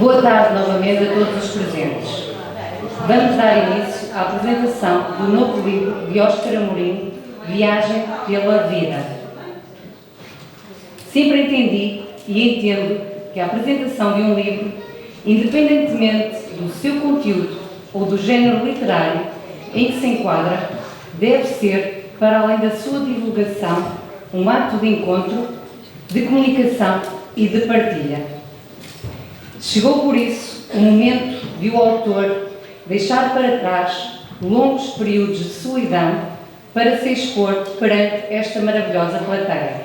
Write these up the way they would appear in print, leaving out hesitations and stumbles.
Boa tarde novamente a todos os presentes. Vamos dar início à apresentação do novo livro de Óscar Amorim, Viagem pela Vida. Sempre entendi e entendo que a apresentação de um livro, independentemente do seu conteúdo ou do género literário em que se enquadra, deve ser, para além da sua divulgação, um ato de encontro, de comunicação e de partilha. Chegou por isso o momento de o autor deixar para trás longos períodos de solidão para se expor perante esta maravilhosa plateia,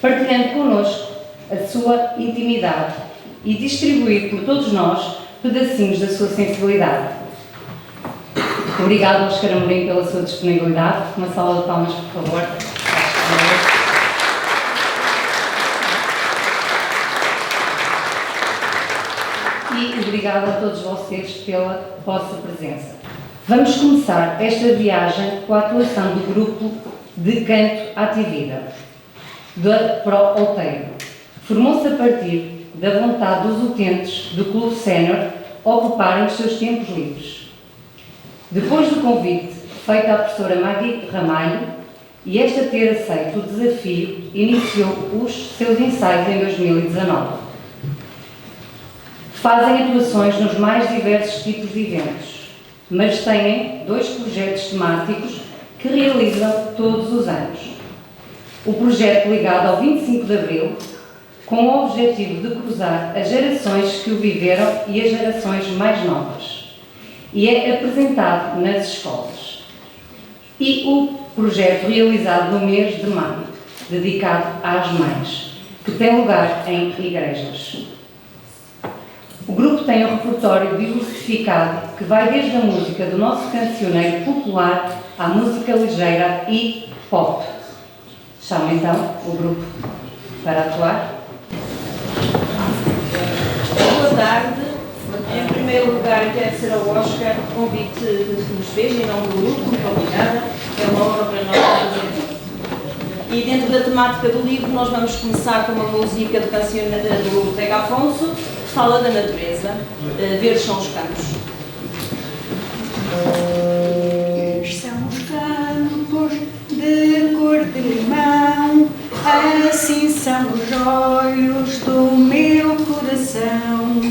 partilhando connosco a sua intimidade e distribuir por todos nós pedacinhos da sua sensibilidade. Obrigado, Óscar Amorim, pela sua disponibilidade. Uma salva de palmas, por favor. E obrigado a todos vocês pela vossa presença. Vamos começar esta viagem com a atuação do grupo de canto Ativida, da Pro Outeiro. Formou-se a partir da vontade dos utentes do Clube Sénior ocuparem os seus tempos livres. Depois do convite feito à professora Magui Ramalho e esta ter aceito o desafio, iniciou os seus ensaios em 2019. Fazem atuações nos mais diversos tipos de eventos, mas têm 2 projetos temáticos que realizam todos os anos. O projeto ligado ao 25 de Abril, com o objetivo de cruzar as gerações que o viveram e as gerações mais novas, e é apresentado nas escolas. E o projeto realizado no mês de maio, dedicado às mães, que tem lugar em igrejas. O grupo tem um repertório diversificado que vai desde a música do nosso cancioneiro popular à música ligeira e pop. Chamo então o grupo para atuar. Boa tarde. Em primeiro lugar, quero agradecer ao Óscar o convite que nos fez em nome do grupo. Muito obrigada. É uma honra para nós fazer. E dentro da temática do livro, nós vamos começar com uma música do cancioneiro do Ortega Afonso, que fala da natureza. Verdes são os campos. São os campos de cor de limão, assim são os olhos do meu coração.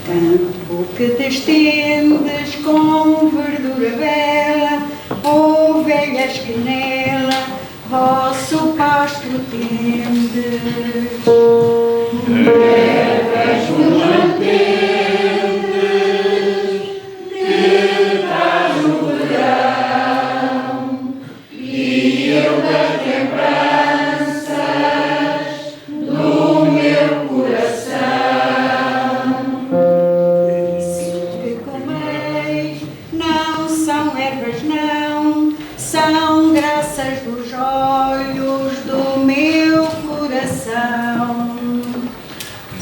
Campo que te estendes com verdura bela, ovelhas que nela vosso pasto tendes. Terras vos mantendes, que traz o verão, e eu das lembranças do meu coração. Isso que comeis não são ervas, não, são graças dos olhos do meu coração.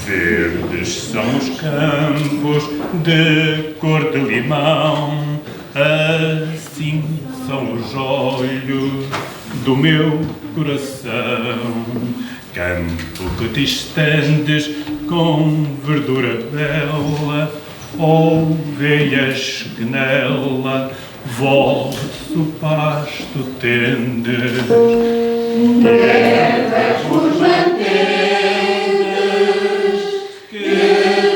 Verdes são os campos de cor de limão, assim são os olhos do meu coração. Campo que te estendes com verdura bela, ovelhas que nela vosso pasto tendes. Terras vos mantendes, que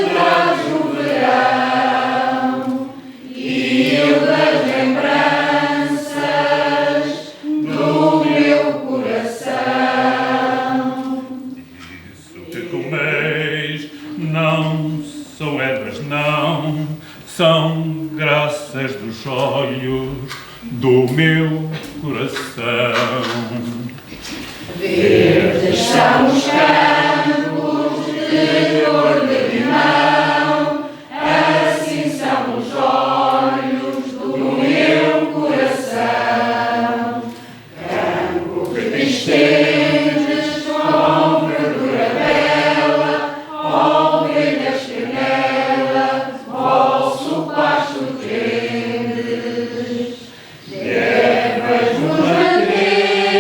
traz o verão, e eu das lembranças do meu coração. Isso que comeis não são ervas, não, são graças dos olhos do meu coração. Verdes são os campos de cor de limão, assim são os olhos do meu coração. Campo que te estendes com verdura bela, ovelhas que nela vosso pasto tendes. Terras vos mantendes,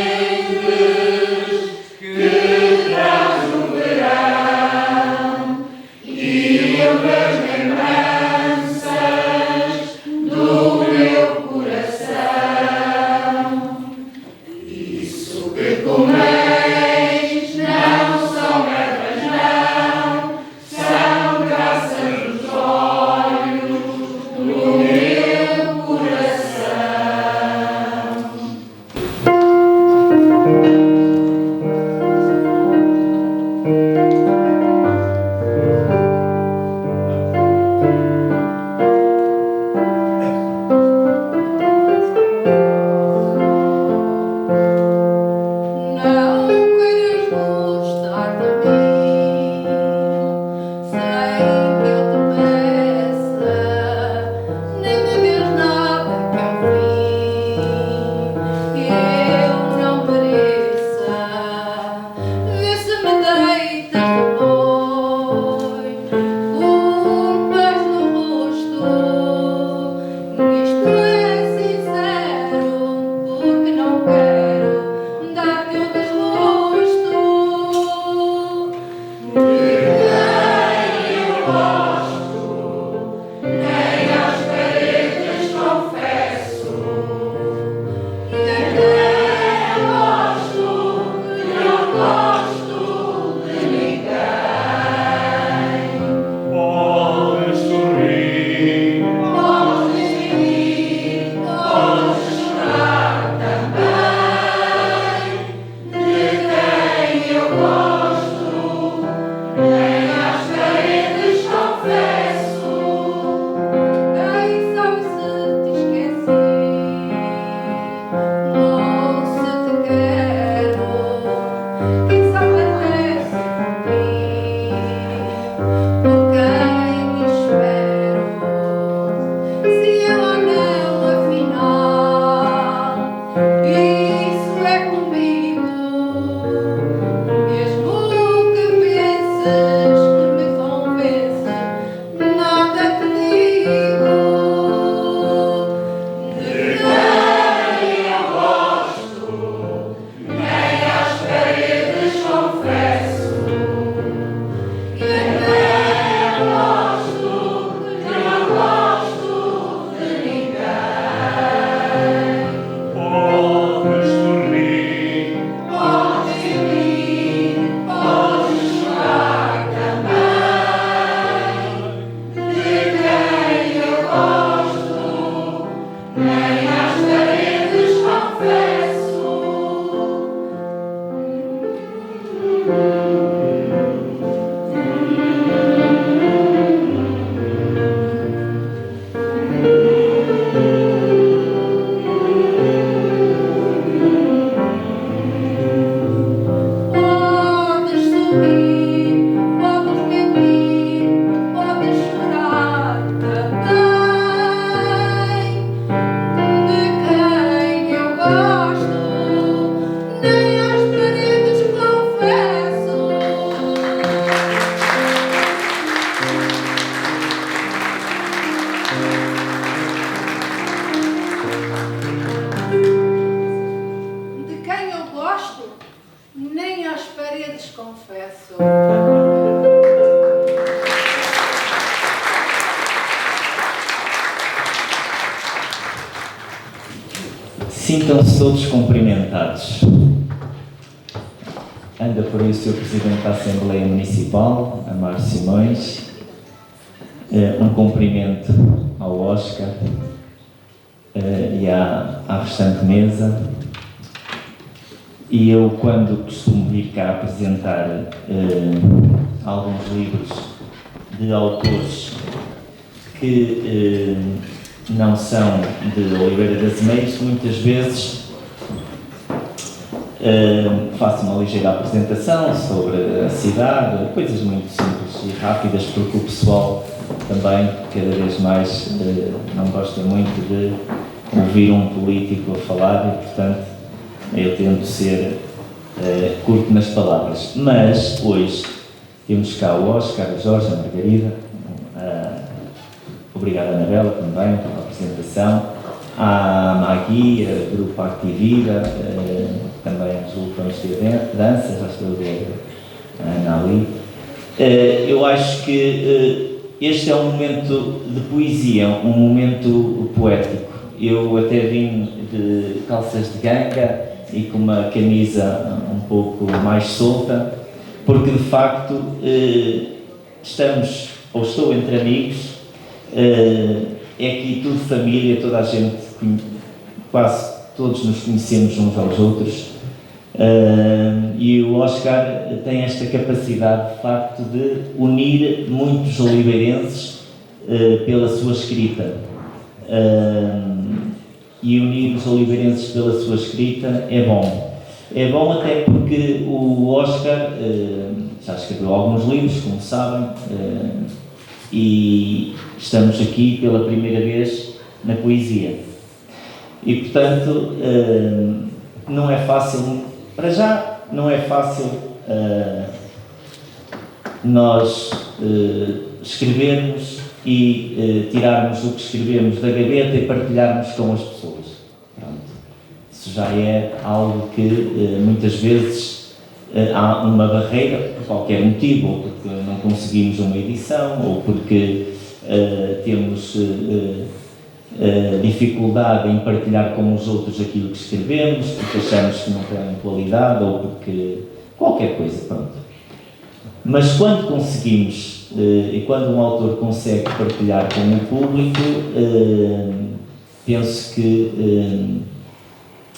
Nem às paredes confesso. Sintam-se todos cumprimentados. Anda por aí o Sr. Presidente da Assembleia Municipal, Amaro Simões. Um cumprimento ao Oscar e à restante mesa. E eu, quando costumo vir cá apresentar alguns livros de autores que não são de Oliveira das Meias, muitas vezes faço uma ligeira apresentação sobre a cidade, coisas muito simples e rápidas, porque o pessoal também, cada vez mais, não gosta muito de ouvir um político a falar e, portanto, eu tento ser curto nas palavras. Mas, hoje, temos cá o Oscar, a Jorge, a Margarida, obrigado, Anabela, também, pela apresentação, a Magui, a Grupo Activida, também os grupos de dança, já estou a ver a Ana ali. Eu acho que este é um momento de poesia, um momento poético. Eu até vim de calças de ganga e com uma camisa um pouco mais solta, porque de facto estou entre amigos, é aqui tudo família, toda a gente, quase todos nos conhecemos uns aos outros, e o Oscar tem esta capacidade de facto de unir muitos oliveirenses pela sua escrita. E unir os oliveirenses pela sua escrita é bom. É bom até porque o Oscar já escreveu alguns livros, como sabem, e estamos aqui pela primeira vez na poesia. E, portanto, não é fácil, para já, não é fácil nós escrevermos e tirarmos o que escrevemos da gaveta e partilharmos com as pessoas. Pronto. Isso já é algo que muitas vezes há uma barreira, por qualquer motivo, ou porque não conseguimos uma edição, ou porque temos dificuldade em partilhar com os outros aquilo que escrevemos, porque achamos que não tem qualidade, ou porque qualquer coisa, pronto. Mas quando conseguimos, e quando um autor consegue partilhar com o público, penso que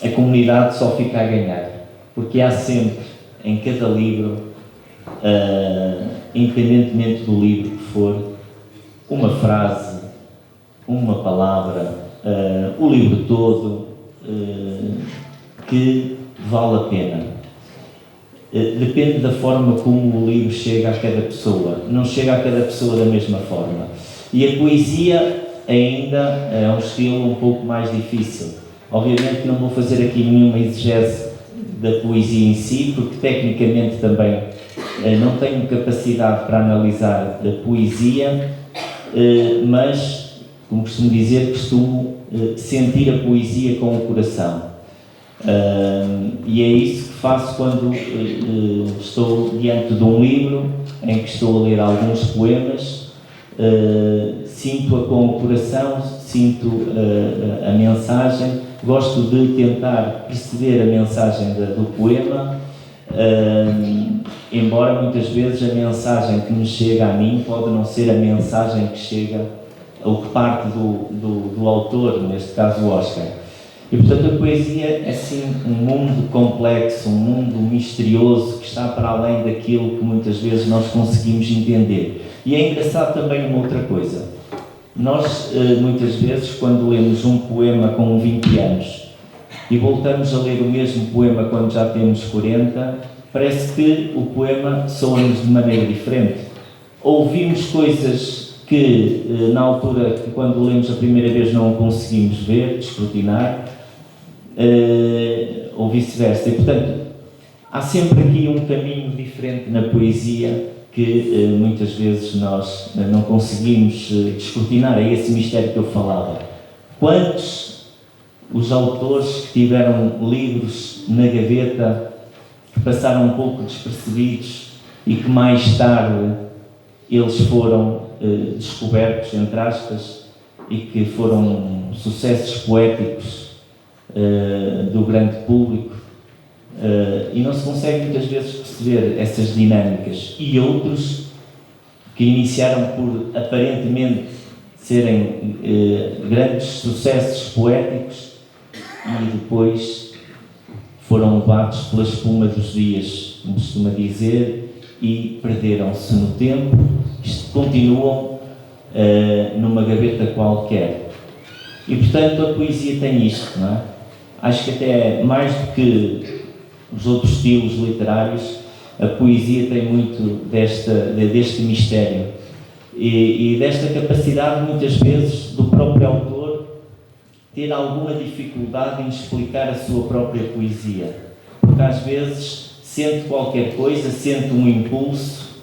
a comunidade só fica a ganhar, porque há sempre, em cada livro, independentemente do livro que for, uma frase, uma palavra, o livro todo, que vale a pena. Depende da forma como o livro chega a cada pessoa, não chega a cada pessoa da mesma forma. E a poesia ainda é um estilo um pouco mais difícil. Obviamente que não vou fazer aqui nenhuma exegese da poesia em si, porque tecnicamente também não tenho capacidade para analisar a poesia, mas, como costumo dizer, costumo sentir a poesia com o coração. E é isso que faço quando estou diante de um livro em que estou a ler alguns poemas, sinto-a com o coração, sinto a mensagem, gosto de tentar perceber a mensagem do poema, embora muitas vezes a mensagem que me chega a mim pode não ser a mensagem que chega ou que parte do autor, neste caso o Oscar. E, portanto, a poesia é, sim, um mundo complexo, um mundo misterioso que está para além daquilo que muitas vezes nós conseguimos entender. E é engraçado também uma outra coisa. Nós, muitas vezes, quando lemos um poema com 20 anos e voltamos a ler o mesmo poema quando já temos 40, parece que o poema soa-nos de maneira diferente. Ouvimos coisas que, na altura, que quando lemos a primeira vez não conseguimos ver, escrutinar, ou vice-versa. E, portanto, há sempre aqui um caminho diferente na poesia que muitas vezes nós não conseguimos descortinar. É esse mistério que eu falava. Quantos os autores que tiveram livros na gaveta que passaram um pouco despercebidos e que mais tarde eles foram descobertos, entre aspas, e que foram sucessos poéticos do grande público, e não se consegue muitas vezes perceber essas dinâmicas, e outros que iniciaram por aparentemente serem grandes sucessos poéticos e depois foram levados pela espuma dos dias, como costuma dizer, e perderam-se no tempo. Isto continuam numa gaveta qualquer. E portanto a poesia tem isto, não é? Acho que até mais do que os outros estilos literários, a poesia tem muito deste mistério e desta capacidade, muitas vezes, do próprio autor ter alguma dificuldade em explicar a sua própria poesia, porque às vezes sente qualquer coisa, sente um impulso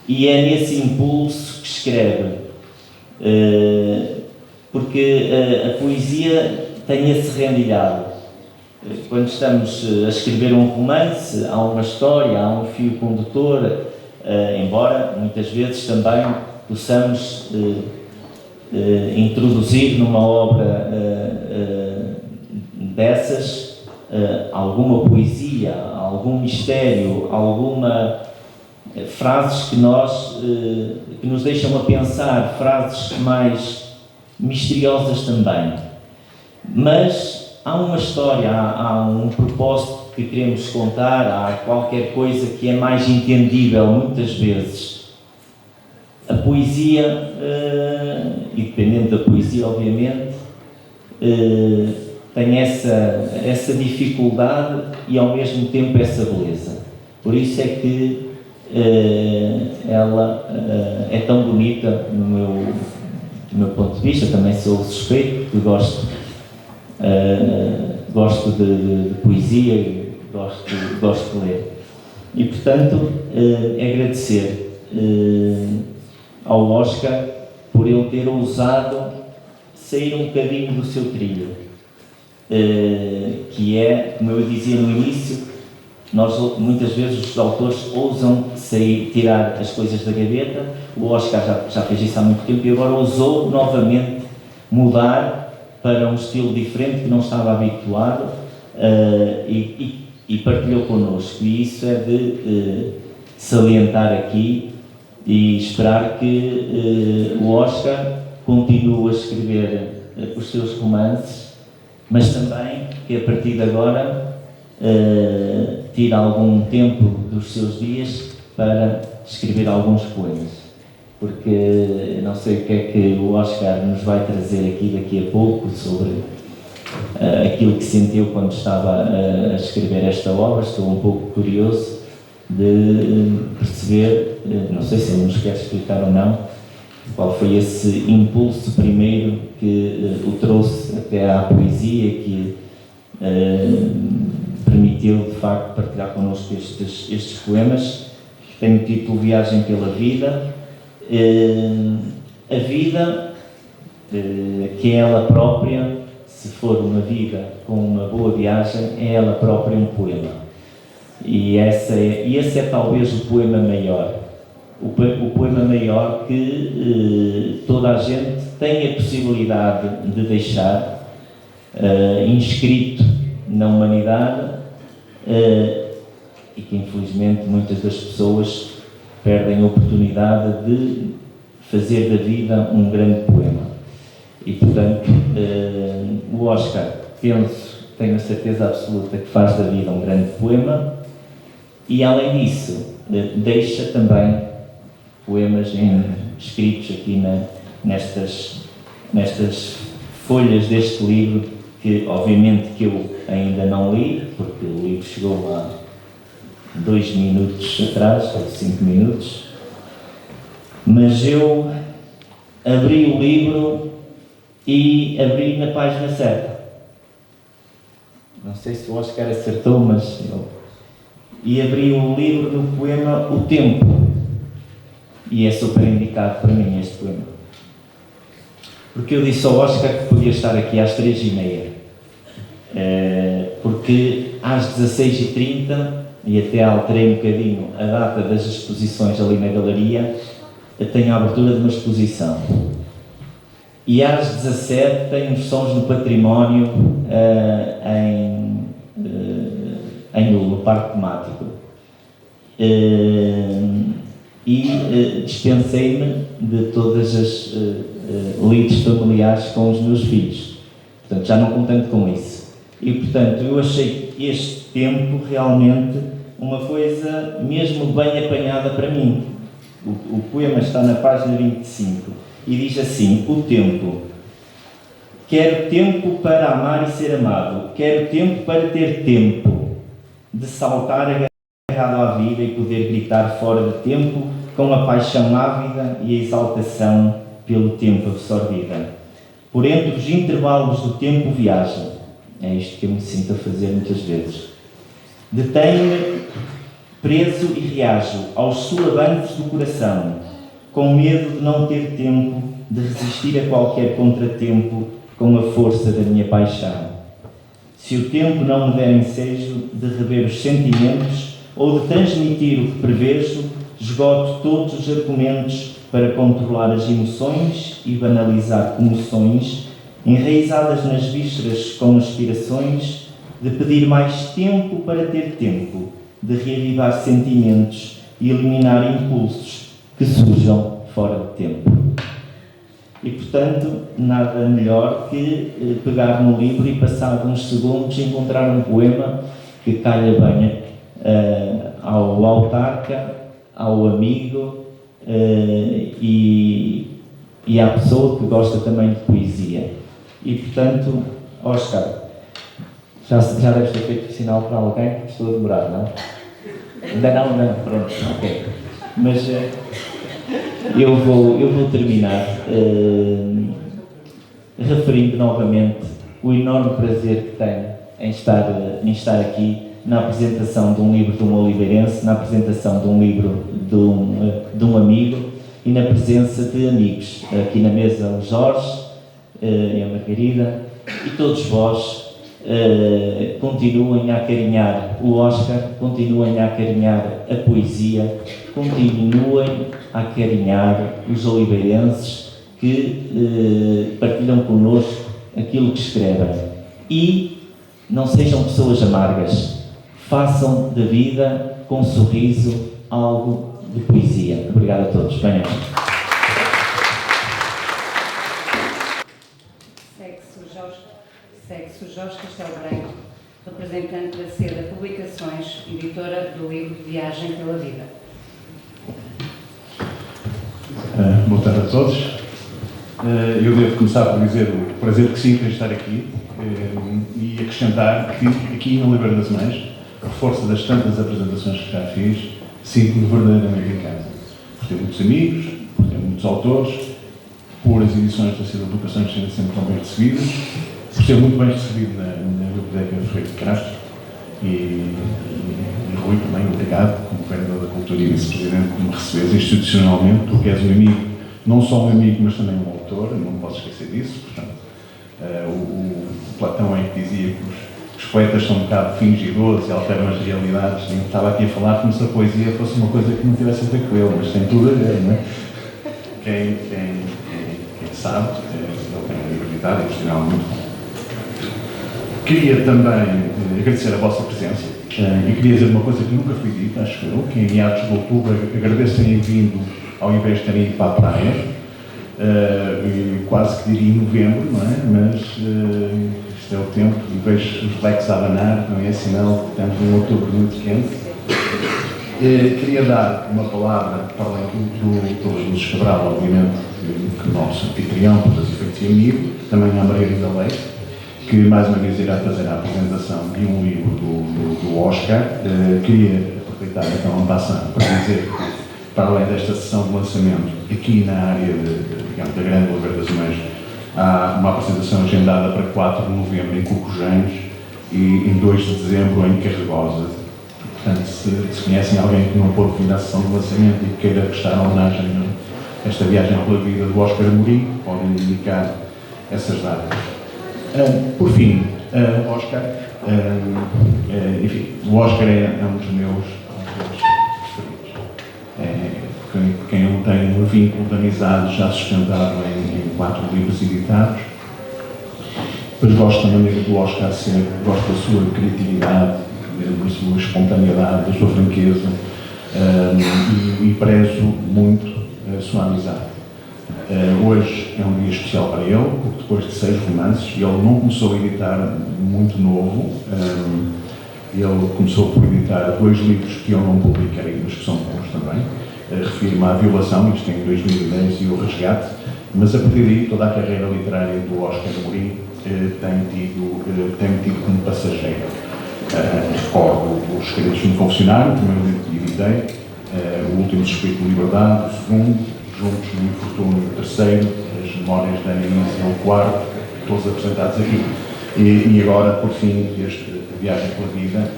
e é nesse impulso que escreve, porque a poesia tem esse rendilhado. Quando estamos a escrever um romance, há uma história, há um fio condutor, embora muitas vezes também possamos introduzir numa obra dessas alguma poesia, algum mistério, alguma frases que nos deixam a pensar, frases mais misteriosas também. Mas há uma história, há um propósito que queremos contar, há qualquer coisa que é mais entendível muitas vezes. A poesia, e dependendo da poesia, obviamente, tem essa dificuldade e ao mesmo tempo essa beleza. Por isso é que ela é tão bonita do meu ponto de vista. Também sou suspeito, porque gosto de poesia e gosto de ler. E portanto, agradecer ao Oscar por ele ter ousado sair um bocadinho do seu trilho, que é, como eu dizia no início, nós muitas vezes os autores ousam tirar as coisas da gaveta. O Oscar já fez isso há muito tempo e agora ousou novamente mudar para um estilo diferente que não estava habituado, e partilhou connosco, e isso é de salientar aqui e esperar que o Oscar continue a escrever os seus romances, mas também que a partir de agora tire algum tempo dos seus dias para escrever alguns poemas, porque não sei o que é que o Oscar nos vai trazer aqui daqui a pouco sobre aquilo que sentiu quando estava a escrever esta obra. Estou um pouco curioso de perceber, não sei se ele nos quer explicar ou não, qual foi esse impulso primeiro que o trouxe até à poesia, que permitiu de facto partilhar connosco estes poemas, que tem o título Viagem pela Vida. A vida, que é ela própria, se for uma vida com uma boa viagem, é ela própria um poema. E esse é talvez o poema maior. O poema maior que toda a gente tem a possibilidade de deixar inscrito na humanidade, e que infelizmente muitas das pessoas perdem a oportunidade de fazer da vida um grande poema. E portanto, o Oscar, tenho a certeza absoluta que faz da vida um grande poema, e além disso deixa também poemas escritos aqui nestas folhas deste livro, que obviamente que eu ainda não li, porque o livro chegou há 2 minutos atrás, ou 5 minutos, mas eu abri o livro e abri na página certa. Não sei se o Oscar acertou, mas e abri o livro no poema O Tempo, e é super indicado para mim este poema, porque eu disse ao Oscar que podia estar aqui às 3h30, porque às 16h30 e até alterei um bocadinho a data das exposições ali na galeria, tenho a abertura de uma exposição. E às 17 tenho os Sons do Património no Parque Temático. Dispensei-me de todas as lides familiares com os meus filhos. Portanto, já não contento com isso. E, portanto, eu achei este tempo realmente uma coisa mesmo bem apanhada para mim. O poema está na página 25 e diz assim: o tempo. Quero tempo para amar e ser amado. Quero tempo para ter tempo de saltar agarrado à vida e poder gritar fora de tempo com a paixão ávida e a exaltação pelo tempo absorvida. Por entre os intervalos do tempo viaja. É isto que eu me sinto a fazer muitas vezes. Detenho-me preso e reajo aos solavantes do coração, com medo de não ter tempo de resistir a qualquer contratempo com a força da minha paixão. Se o tempo não me der ensejo de rever os sentimentos ou de transmitir o que prevejo, esgoto todos os argumentos para controlar as emoções e banalizar comoções, enraizadas nas vísceras com aspirações de pedir mais tempo para ter tempo, de reavivar sentimentos e eliminar impulsos que surjam fora de tempo. E, portanto, nada melhor que pegar no livro e, passado uns segundos, encontrar um poema que calha bem ao autarca, ao amigo e à pessoa que gosta também de poesia. E, portanto, Oscar, já deves ter feito sinal para alguém que estou a demorar, não? Ainda não, pronto, ok. Mas eu vou terminar referindo novamente o enorme prazer que tenho em estar aqui na apresentação de um livro de um oliveirense, na apresentação de um livro de um amigo e na presença de amigos. Aqui na mesa o Jorge, a Margarida e todos vós. Continuem a acarinhar o Oscar, continuem a acarinhar a poesia, continuem a acarinhar os oliveirenses que partilham connosco aquilo que escrevem. E não sejam pessoas amargas, façam da vida com um sorriso algo de poesia. Obrigado a todos. Venham. Segue-se o Jorge Castelo Branco, representante da Seda Publicações, editora do livro Viagem pela Vida. Boa tarde a todos. Eu devo começar por dizer o prazer que sinto em estar aqui e acrescentar que aqui no Oliveira das Mães, a força das tantas apresentações que já fiz, sinto-me verdadeiramente em casa. Por ter muitos amigos, por ter muitos autores, por as edições da Seda Publicações serem sempre tão bem recebidas, por ser muito bem recebido na Biblioteca Ferreira de Castro e Rui também, obrigado, como Vereador da Cultura e Vice-Presidente, por me receberes institucionalmente, tu que és um amigo, não só um amigo, mas também um autor, não posso esquecer disso, portanto, o Platão é que dizia que os poetas são um bocado fingidores e alteram as realidades, e eu estava aqui a falar como se a poesia fosse uma coisa que não tivesse a ver com ele, mas tem tudo a ver, não é? Quem sabe, ele tem uma liberdade emocionalmente. Queria também agradecer a vossa presença e queria dizer uma coisa que nunca foi dita, acho eu, que em meados de outubro agradeço terem vindo ao invés de terem ido para a praia, e quase que diria em novembro, não é? Mas este é o tempo e vejo os leques a abanar, não é? Sinal que estamos num outubro muito quente. Queria dar uma palavra para além do Luz Cabral, obviamente, que o nosso anfitrião, por todos os efeitos e amigo, também à Margarida Leite, que mais uma vez irá fazer a apresentação de um livro do Oscar. Queria aproveitar então a passagem para dizer que, para além desta sessão de lançamento, aqui na área digamos, da Grande Oliveira das Mães, há uma apresentação agendada para 4 de novembro em Corcojães e em 2 de dezembro em Carregosa. Portanto, se conhecem alguém que não pôde vir à sessão de lançamento e que queira prestar homenagem a esta viagem pela vida do Oscar Amorim, podem indicar essas datas. Por fim, Oscar, Enfim, o Oscar é um dos meus preferidos. Quem não tem um vínculo de amizade já sustentado em 4 livros editados. Depois gosto da maneira do Oscar ser, gosto da sua criatividade, da sua espontaneidade, da sua franqueza, e prezo muito a sua amizade. Hoje é um dia especial para ele, porque depois de 6 romances, ele não começou a editar muito novo, ele começou por editar 2 livros que eu não publiquei, mas que são bons também. Refiro-me à Violação, isto em 2010, e o Resgate, mas a partir daí toda a carreira literária do Oscar Amorim tem tido como passageiro. Recordo Os Segredos do Confessionário, o primeiro livro que editei, O Último Suspeito de Liberdade, o segundo, Juntos no Infortúnio, o terceiro, As Memórias da Anísia, o quarto, todos apresentados aqui. E agora, por fim, A Viagem pela Vida,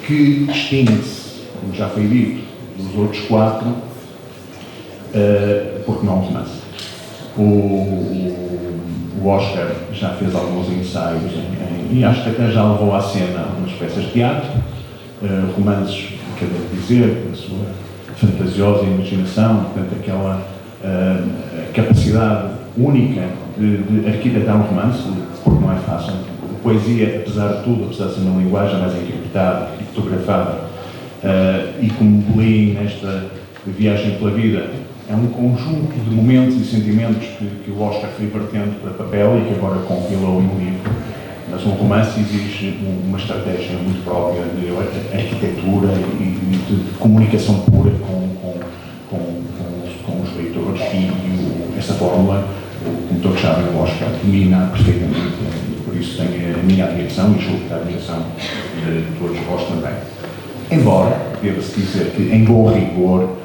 que distingue-se, como já foi dito, dos outros 4, porque não é um romance. O Oscar já fez alguns ensaios e acho que até já levou à cena algumas peças de teatro, romances, quer dizer, a sua fantasiosa imaginação, portanto, aquela capacidade única de arquitetar um romance, porque não é fácil. A poesia, apesar de tudo, apesar de ser uma linguagem mais encriptada e fotografada, e como li nesta Viagem pela Vida, é um conjunto de momentos e sentimentos que o Oscar foi vertendo para papel e que agora compilou em um livro. Mas um romance exige uma estratégia muito própria de arquitetura e de comunicação pura com os leitores e essa fórmula, como todos sabem, o Oscar domina perfeitamente, e por isso tem a minha admiração e julgo que a admiração de todos vós também. Embora, deva-se dizer que, em bom rigor,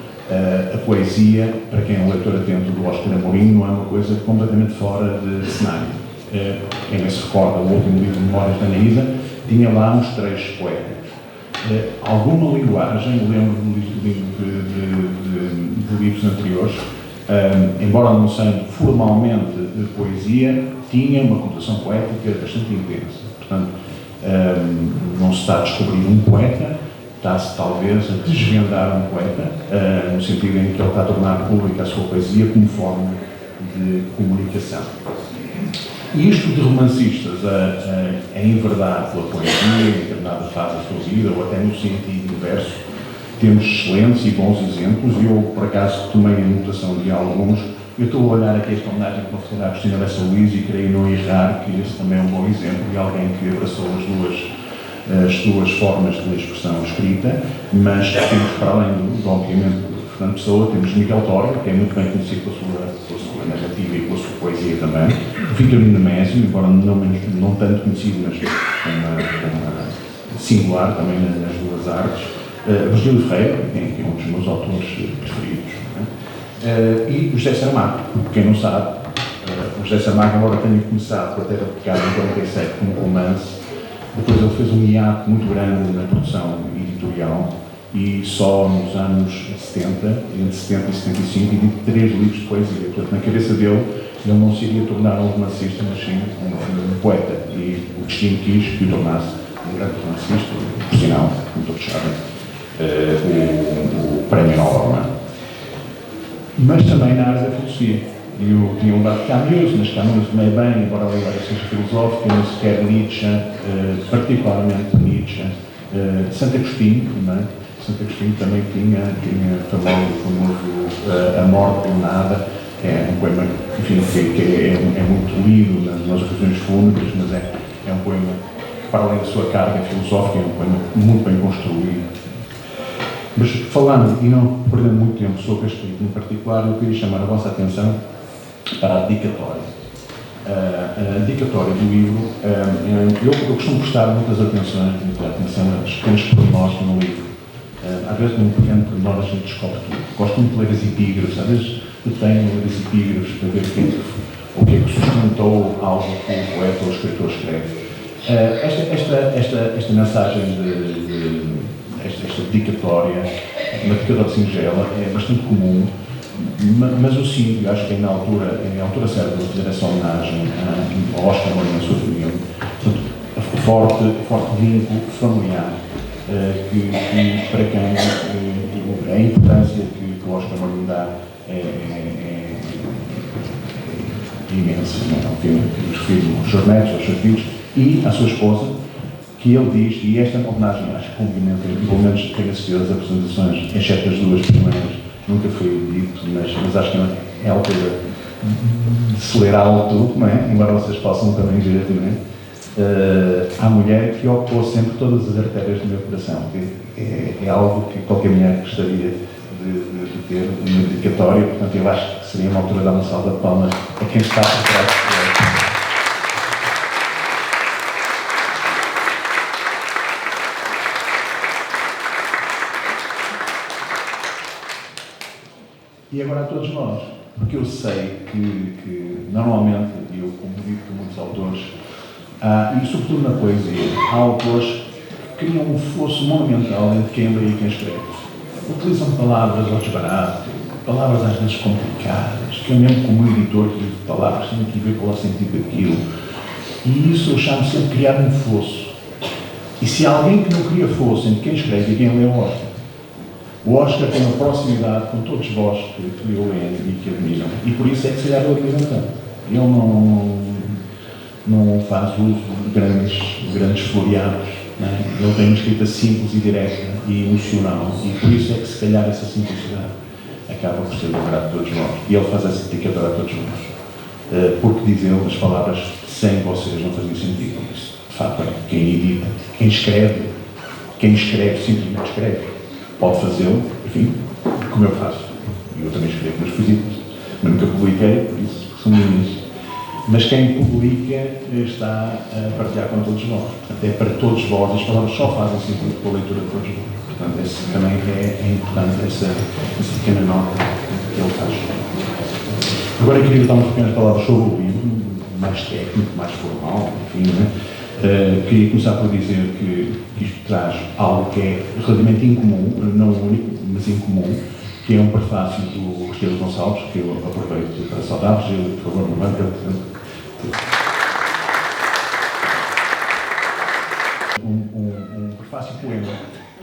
a poesia, para quem é um leitor atento do Oscar Amorim, não é uma coisa completamente fora de cenário. Quem se recorda, o último livro de Memórias da Anaísa tinha lá uns trechos poéticos. Alguma linguagem, lembro de livros anteriores, embora não sendo formalmente de poesia, tinha uma conotação poética bastante intensa. Portanto, não se está a descobrir um poeta, está-se talvez a desvendar um poeta, no sentido em que ele está a tornar pública a sua poesia como forma de comunicação. E isto de romancistas a enverdar pela poesia, em determinada fase da sua vida, ou até no sentido inverso, temos excelentes e bons exemplos, e eu, por acaso, tomei a notação de alguns. Eu estou a olhar aqui esta homenagem que foi feita à Cristina Bessa Luís e creio não errar que esse também é um bom exemplo de alguém que abraçou as duas formas de expressão escrita, mas temos, para além obviamente, Fernando Pessoa, temos Miguel Torga, que é muito bem conhecido pela sua narrativa e pela sua poesia também, Vitorino Nemésio, embora não tanto conhecido, mas uma singular também nas duas artes, Virgílio Ferreira, que é um dos meus autores preferidos, e o José Saramago, porque quem não sabe, o José Saramago, embora tenha começado com A Terra de Pecado em 47 como romance, depois ele fez um hiato muito grande na produção editorial e só nos anos 70, entre 70 e 75, edita 3 livros de poesia. Portanto, na cabeça dele, ele não se iria tornar um romancista, mas sim um poeta. E o destino quis que o tornasse um grande romancista, por sinal, como todos sabem, o Prémio Nobel. Mas também na área da filosofia. Eu tinha um lado de Camus, mas Camus também é bem, embora a linguagem seja filosófica, não sequer Nietzsche, particularmente Nietzsche, Santo Agostinho também. Santo Agostinho também tinha famoso A Morte do Nada, é um poema, enfim, que é muito lido nas ocasiões fúnebres, mas é um poema que, para além da sua carga filosófica, é um poema muito bem construído. Mas falando, e não perdendo muito tempo sobre este livro em particular, eu queria chamar a vossa atenção para a dedicatória. A dedicatória do livro, eu costumo prestar muita atenção aos pequenos pormenores no livro. Às vezes, num pequeno pormenor, a gente descobre tudo. Gosto muito de ler as epígrafes, às vezes eu tenho ler as epígrafes para ver o que é que sustentou algo que o poeta ou o escritor escreve. Esta mensagem esta dedicatória, uma dedicatória singela, é bastante comum, mas eu sinto, acho que é a altura certa de fazer essa homenagem ao Oscar Amorim e à sua família. Portanto, a forte vínculo familiar, para quem a importância que o Oscar Marino dá é imensa. Obviamente, os seus netos, os seus filhos e a sua esposa, que ele diz, e esta homenagem acho que cumprimenta, pelo menos tenho a certeza, as apresentações, exceto as duas primeiras, nunca foi dito, mas acho que é a altura de acelerá-lo tudo, não é? Embora vocês possam também ver, não é? À mulher que ocupou sempre todas as artérias do meu coração. É algo que qualquer mulher gostaria de ter, uma dedicatória, portanto eu acho que seria uma altura de dar uma salva de palmas a quem está por trás do projeto. E agora a todos nós, porque eu sei que normalmente, eu como digo com muitos autores, e sobretudo na poesia, há autores que criam um fosso monumental entre quem lê e quem escreve. Utilizam palavras ao desbarato, palavras às vezes complicadas, que eu mesmo como editor que digo palavras tenho que ver qual é o sentido daquilo. E isso eu chamo sempre de criar um fosso. E se há alguém que não cria fosso entre quem escreve e quem lê, o Oscar tem uma proximidade com todos vós que o leem e que admiram. E por isso é que se calhar o admiram tanto. Ele não faz uso de grandes floreados. Ele tem uma escrita simples e direta e emocional. E por isso é que se calhar essa simplicidade acaba por ser lembrada de todos nós. E ele faz essa etiqueta a todos nós. Porque, diz ele, as palavras sem vocês não faziam sentido. Isso, de facto, é quem edita, quem escreve simplesmente escreve. Pode fazê-lo, enfim, como eu faço. Eu também escrevo nas poesias, mas nunca publiquei, por isso são minhas. Mas quem publica está a partilhar com todos nós. Portanto, é para todos vós, as palavras só fazem sentido com a leitura de todos vós. Portanto, esse também é importante, essa pequena nota que ele faz. Agora eu queria dar umas pequenas palavras sobre o livro, mais técnico, mais formal, enfim, não é? Queria começar por dizer que isto traz algo que é relativamente incomum, não único, mas incomum, que é um prefácio do Cristiano Gonçalves, que eu aproveito para saudar-vos. Por favor, levanta. Um prefácio poema,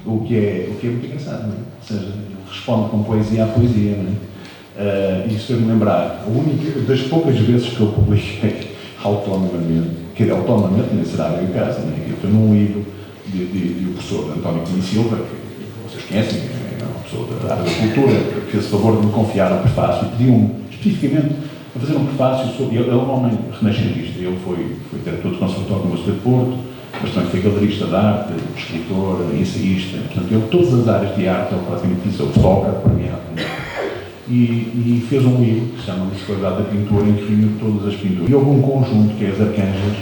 o que é muito engraçado, não é? Ou seja, responde com poesia à poesia, não é? E isso fez-me lembrar, a única das poucas vezes que eu publiquei autonomamente, que autonomamente nem será bem em casa, né? Foi num livro do professor António Cunha Silva, que vocês conhecem, é uma pessoa da área da cultura, que fez o favor de me confiar um prefácio e pediu-me especificamente a fazer um prefácio sobre. Ele é um homem renascentista, ele foi diretor de conservatório no Universidade de Porto, mas também foi galerista de arte, escritor, ensaísta, portanto, ele todas as áreas de arte, ele praticamente disse, fotógrafo, premiado. E fez um livro que se chama Musicalidade da Pintura, em que reuniu todas as pinturas. E houve um conjunto, que é as Arcanjas,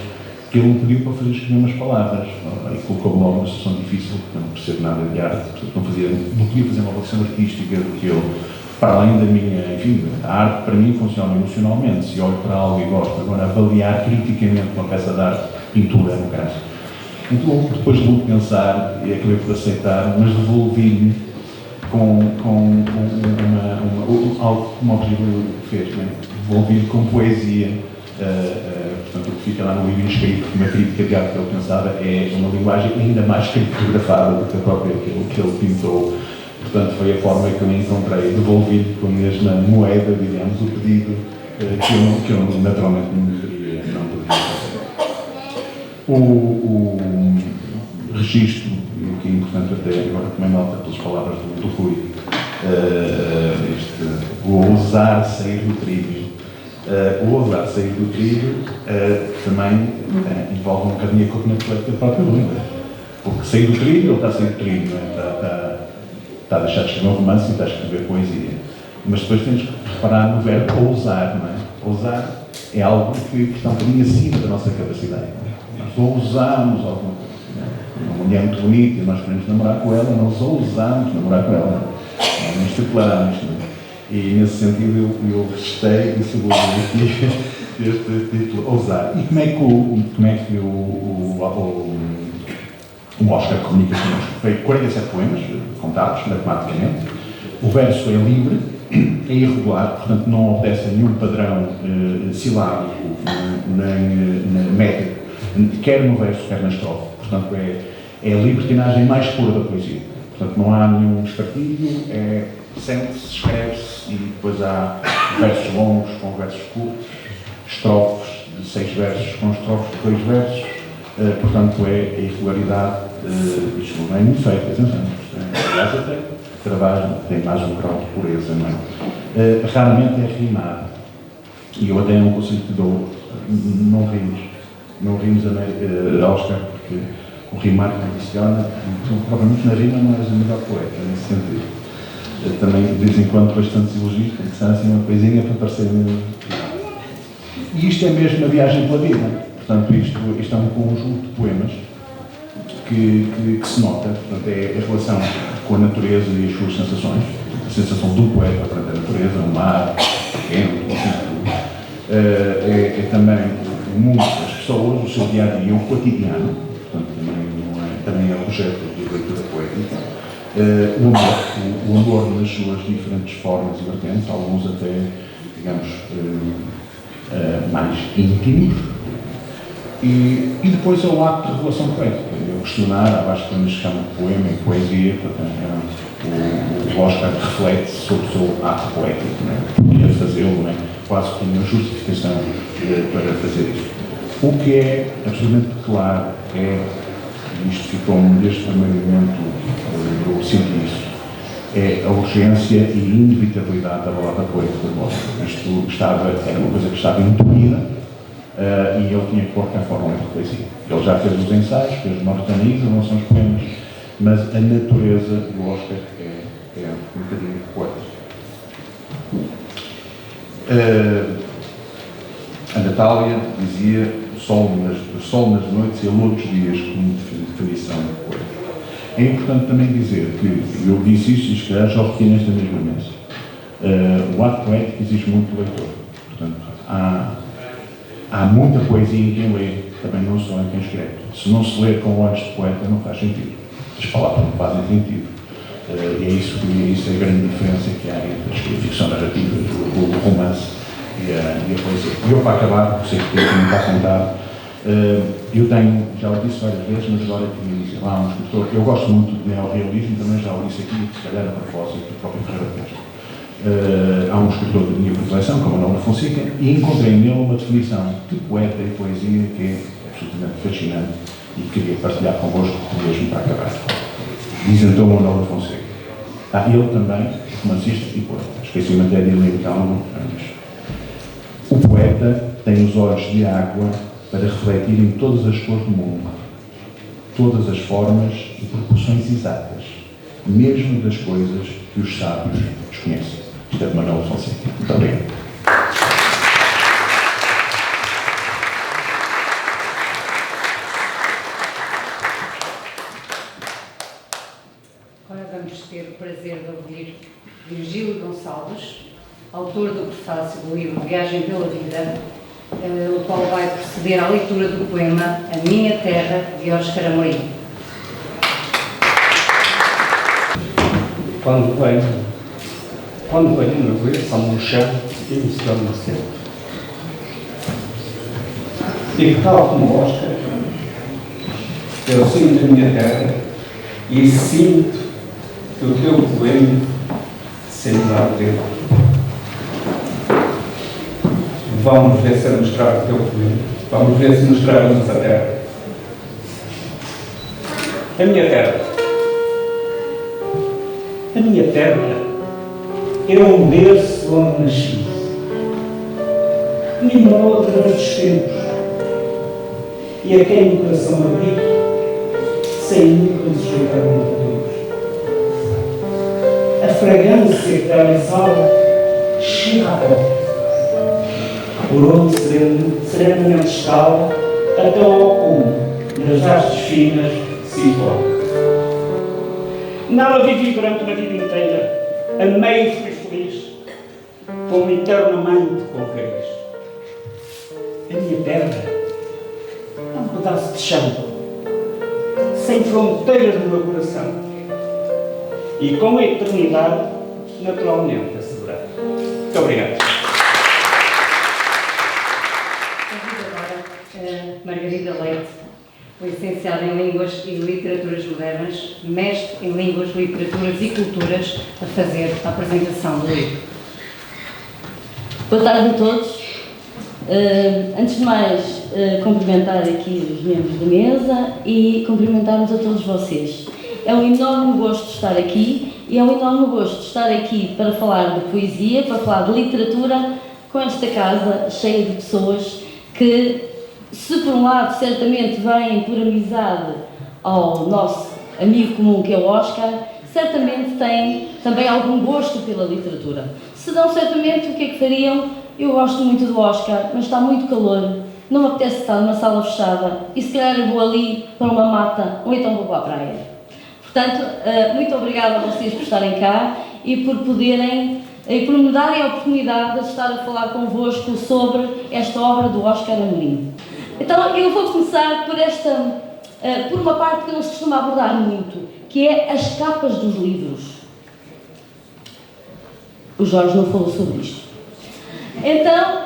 que ele me pediu para fazer escrever umas palavras. E colocou-me logo numa situação difícil, porque eu não percebo nada de arte, portanto não podia fazer uma avaliação artística do que eu, para além da minha, enfim, a arte para mim funciona emocionalmente, se olho para algo e gosto. Agora, avaliar criticamente uma peça de arte, pintura no caso. Então, depois de muito pensar, e acabei por aceitar, mas devolvi-me com algo que o Rodrigo fez, né? Devolvido com poesia, portanto, o que fica lá no livro escrito, uma crítica de arte que ele pensava, é uma linguagem ainda mais criptografada do que a própria que ele pintou. Portanto, foi a forma que eu encontrei, devolvido com a mesma moeda, digamos, o pedido que eu naturalmente não poderia fazer. O registro, que é importante até agora também nota pelas palavras do Rui, o ousar sair do trilho. O ousar sair do trilho também envolve um bocadinho a coluna intelectual da própria Rui. Porque sair do trilho, ele está a sair do trilho, não é? Está a deixar de escrever um romance e está a escrever poesia. Mas depois temos que reparar no verbo ousar, não é? Ousar é algo que está um bocadinho acima da nossa capacidade. Nós ousamos alguma coisa. Uma mulher muito bonita e nós queremos namorar com ela, nós ousamos namorar com ela. Nós nos declaramos. E nesse sentido eu gostei e sublinhei aqui este título, ousar. E como é que o Oscar comunica connosco? Foi 47 poemas, contados matematicamente. O verso é livre, é irregular, portanto não obedece a nenhum padrão silábico nem métrico quer no verso, quer na estrofe. Portanto, é a libertinagem mais pura da poesia. Portanto, não há nenhum espartilho, sente-se, escreve-se, e depois há versos longos com versos curtos, estrofes de 6 versos com estrofes de 2 versos. Portanto, é a irregularidade, isto não é muito feito, atenção, aliás, até trabalho tem mais um grau de pureza, não é? Raramente é rimado, e eu até não consigo te dou, não rimos Oscar, porque o rimar condiciona, então, provavelmente na rima não és a melhor poeta, nesse sentido. Também, de vez em quando, bastantes elogios, tem que ser assim uma coisinha para parecer. E isto é mesmo uma viagem pela vida. Portanto, isto é um conjunto de poemas que se nota. Portanto, é a relação com a natureza e as suas sensações. A sensação do poeta perante a natureza, o mar, o vento, tudo. É também o mundo, as pessoas, o seu dia-a-dia, o cotidiano. Portanto, também é objeto de leitura poética. O amor nas suas diferentes formas e vertentes, alguns até, digamos, mais íntimos. E depois é o ato de revelação poética. Eu questionar, abaixo quando se chama de poema e poesia, portanto, o Oscar reflete sobre o seu ato poético, podia fazê-lo, quase como uma justificação para fazer isto. O que é absolutamente claro isto ficou-me desde o primeiro momento, eu senti isso, é a urgência e inevitabilidade da balada poética do Oscar. Isto era uma coisa que estava intuída. E ele tinha que pôr cá fora de poesia. Ele já fez os ensaios, fez os Nortaniza, não são os poemas, mas a natureza do Oscar é um bocadinho poética. A Natália dizia o sol nas noites e a lua dos dias como definição de poeta. É importante também dizer que, eu disse isso e se calhar já repeti nesta mesma mesa, o ato poético exige muito do leitor. Portanto, há muita poesia em quem lê, também não só em quem escreve. Se não se lê com olhos de poeta, não faz sentido. As palavras não fazem sentido. E é isso a grande diferença que há entre a ficção narrativa, o romance e a poesia. E eu, para acabar, sei que não está sentado, eu tenho, já o disse várias vezes, mas agora queria dizer, lá um escritor, eu gosto muito de neorrealismo, também já o disse aqui, se calhar a propósito do próprio Ferreira Pérez. Há um escritor de minha predileção, como Manuel Fonseca, e encontrei nele uma definição de poeta e poesia que é absolutamente fascinante e queria partilhar convosco mesmo para acabar. Diz então Manuel Fonseca. Ele também, romancista e poeta. Esqueci-me até de alimentá-lo antes. O poeta tem os olhos de água para refletir em todas as cores do mundo, todas as formas e proporções exatas, mesmo das coisas que os sábios desconhecem. Isto é de Manuel Fonseca. Muito obrigado. Agora vamos ter o prazer de ouvir Virgílio Gonçalves, autor do prefácio do livro Viagem pela Vida, o qual vai proceder à leitura do poema A Minha Terra, de Oscar Amorim. Quando venho na versão no chão e no céu nasceu. E tal como Oscar, eu sinto a minha terra e sinto que o teu poema sempre há dentro. Vamos ver se mostrar o teu poema. Vamos ver se mostrarmos a terra. A minha terra. A minha terra é um berço onde nasci. Mimou através dos tempos e a quem o coração abri, sem nunca nos sujeitar muito Deus. A fragrância que dá exala chega à porta, por onde serenamente escala até ao cume das hastes finas se envolve. Nela vivi durante uma vida inteira. Amei e fui feliz, como eternamente com reis. A minha terra é um pedaço de chão, sem fronteiras no meu coração, e com a eternidade naturalmente assegurada. Muito obrigado. Convido agora a Margarida Leite licenciado em Línguas e Literaturas Modernas, mestre em Línguas, Literaturas e Culturas, a fazer a apresentação do livro. Boa tarde a todos. Antes de mais, cumprimentar aqui os membros da mesa e cumprimentar-vos a todos vocês. É um enorme gosto de estar aqui e é um enorme gosto de estar aqui para falar de poesia, para falar de literatura, com esta casa cheia de pessoas que, se por um lado certamente vêm por amizade ao nosso amigo comum que é o Oscar, certamente têm também algum gosto pela literatura. Se não, certamente, o que é que fariam? Eu gosto muito do Oscar, mas está muito calor, não me apetece estar numa sala fechada e se calhar eu vou ali para uma mata ou então vou para a praia. Portanto, muito obrigada a vocês por estarem cá e por poderem, e por me darem a oportunidade de estar a falar convosco sobre esta obra do Oscar Amorim. Então, eu vou começar por uma parte que não se costuma abordar muito, que é as capas dos livros. O Jorge não falou sobre isto. Então,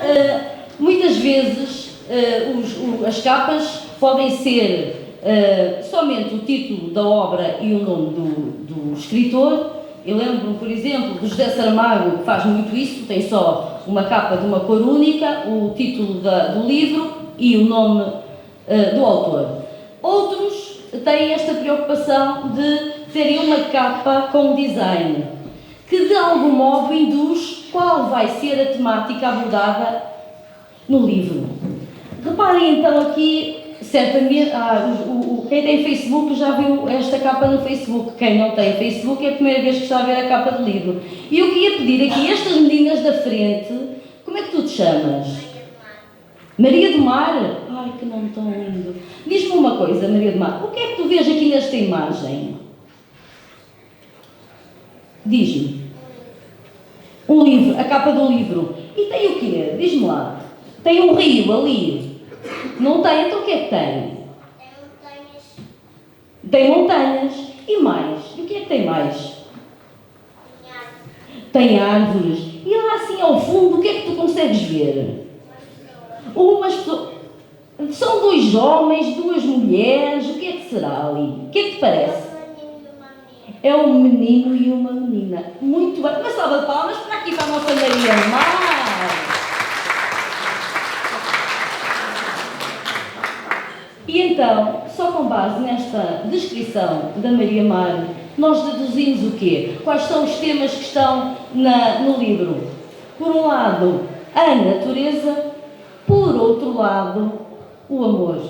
muitas vezes, as capas podem ser somente o título da obra e o nome do escritor. Eu lembro-me, por exemplo, do José Saramago, que faz muito isso, tem só uma capa de uma cor única, o título do livro e o nome do autor. Outros têm esta preocupação de terem uma capa com design, que de algum modo induz qual vai ser a temática abordada no livro. Reparem então aqui, certamente, quem tem Facebook já viu esta capa no Facebook. Quem não tem Facebook é a primeira vez que está a ver a capa do livro. E eu queria pedir aqui, estas meninas da frente, como é que tu te chamas? Maria do Mar? Ai, que nome tão lindo. Diz-me uma coisa, Maria do Mar, o que é que tu vês aqui nesta imagem? Diz-me. Um livro, a capa do livro. E tem o quê? Diz-me lá. Tem um rio ali. Não tem? Então o que é que tem? Tem montanhas. E mais? E o que é que tem mais? Tem árvores. E lá assim ao fundo, o que é que tu consegues ver? Umas pessoas. São dois homens, duas mulheres. O que é que será ali? O que é que te parece? É um menino e uma menina. Muito bem. Uma salva de palmas para aqui, para a nossa Maria Mar. E então, só com base nesta descrição da Maria Mar, nós deduzimos o quê? Quais são os temas que estão no livro? Por um lado, a natureza. Por outro lado, o amor.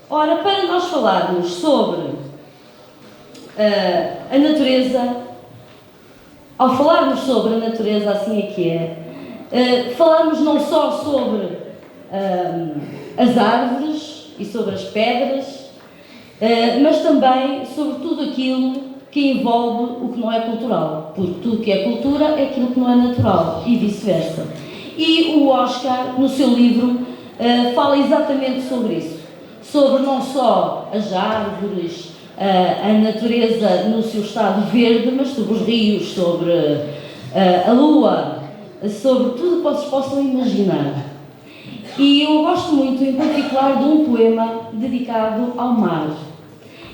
Ora, para nós falarmos sobre a natureza, ao falarmos sobre a natureza, assim é que é, falarmos não só sobre as árvores e sobre as pedras, mas também sobre tudo aquilo que envolve o que não é cultural, porque tudo que é cultura é aquilo que não é natural e vice-versa. E o Oscar, no seu livro, fala exatamente sobre isso, sobre não só as árvores, a natureza no seu estado verde, mas sobre os rios, sobre a lua, sobre tudo o que vocês possam imaginar. E eu gosto muito, em particular, de um poema dedicado ao mar.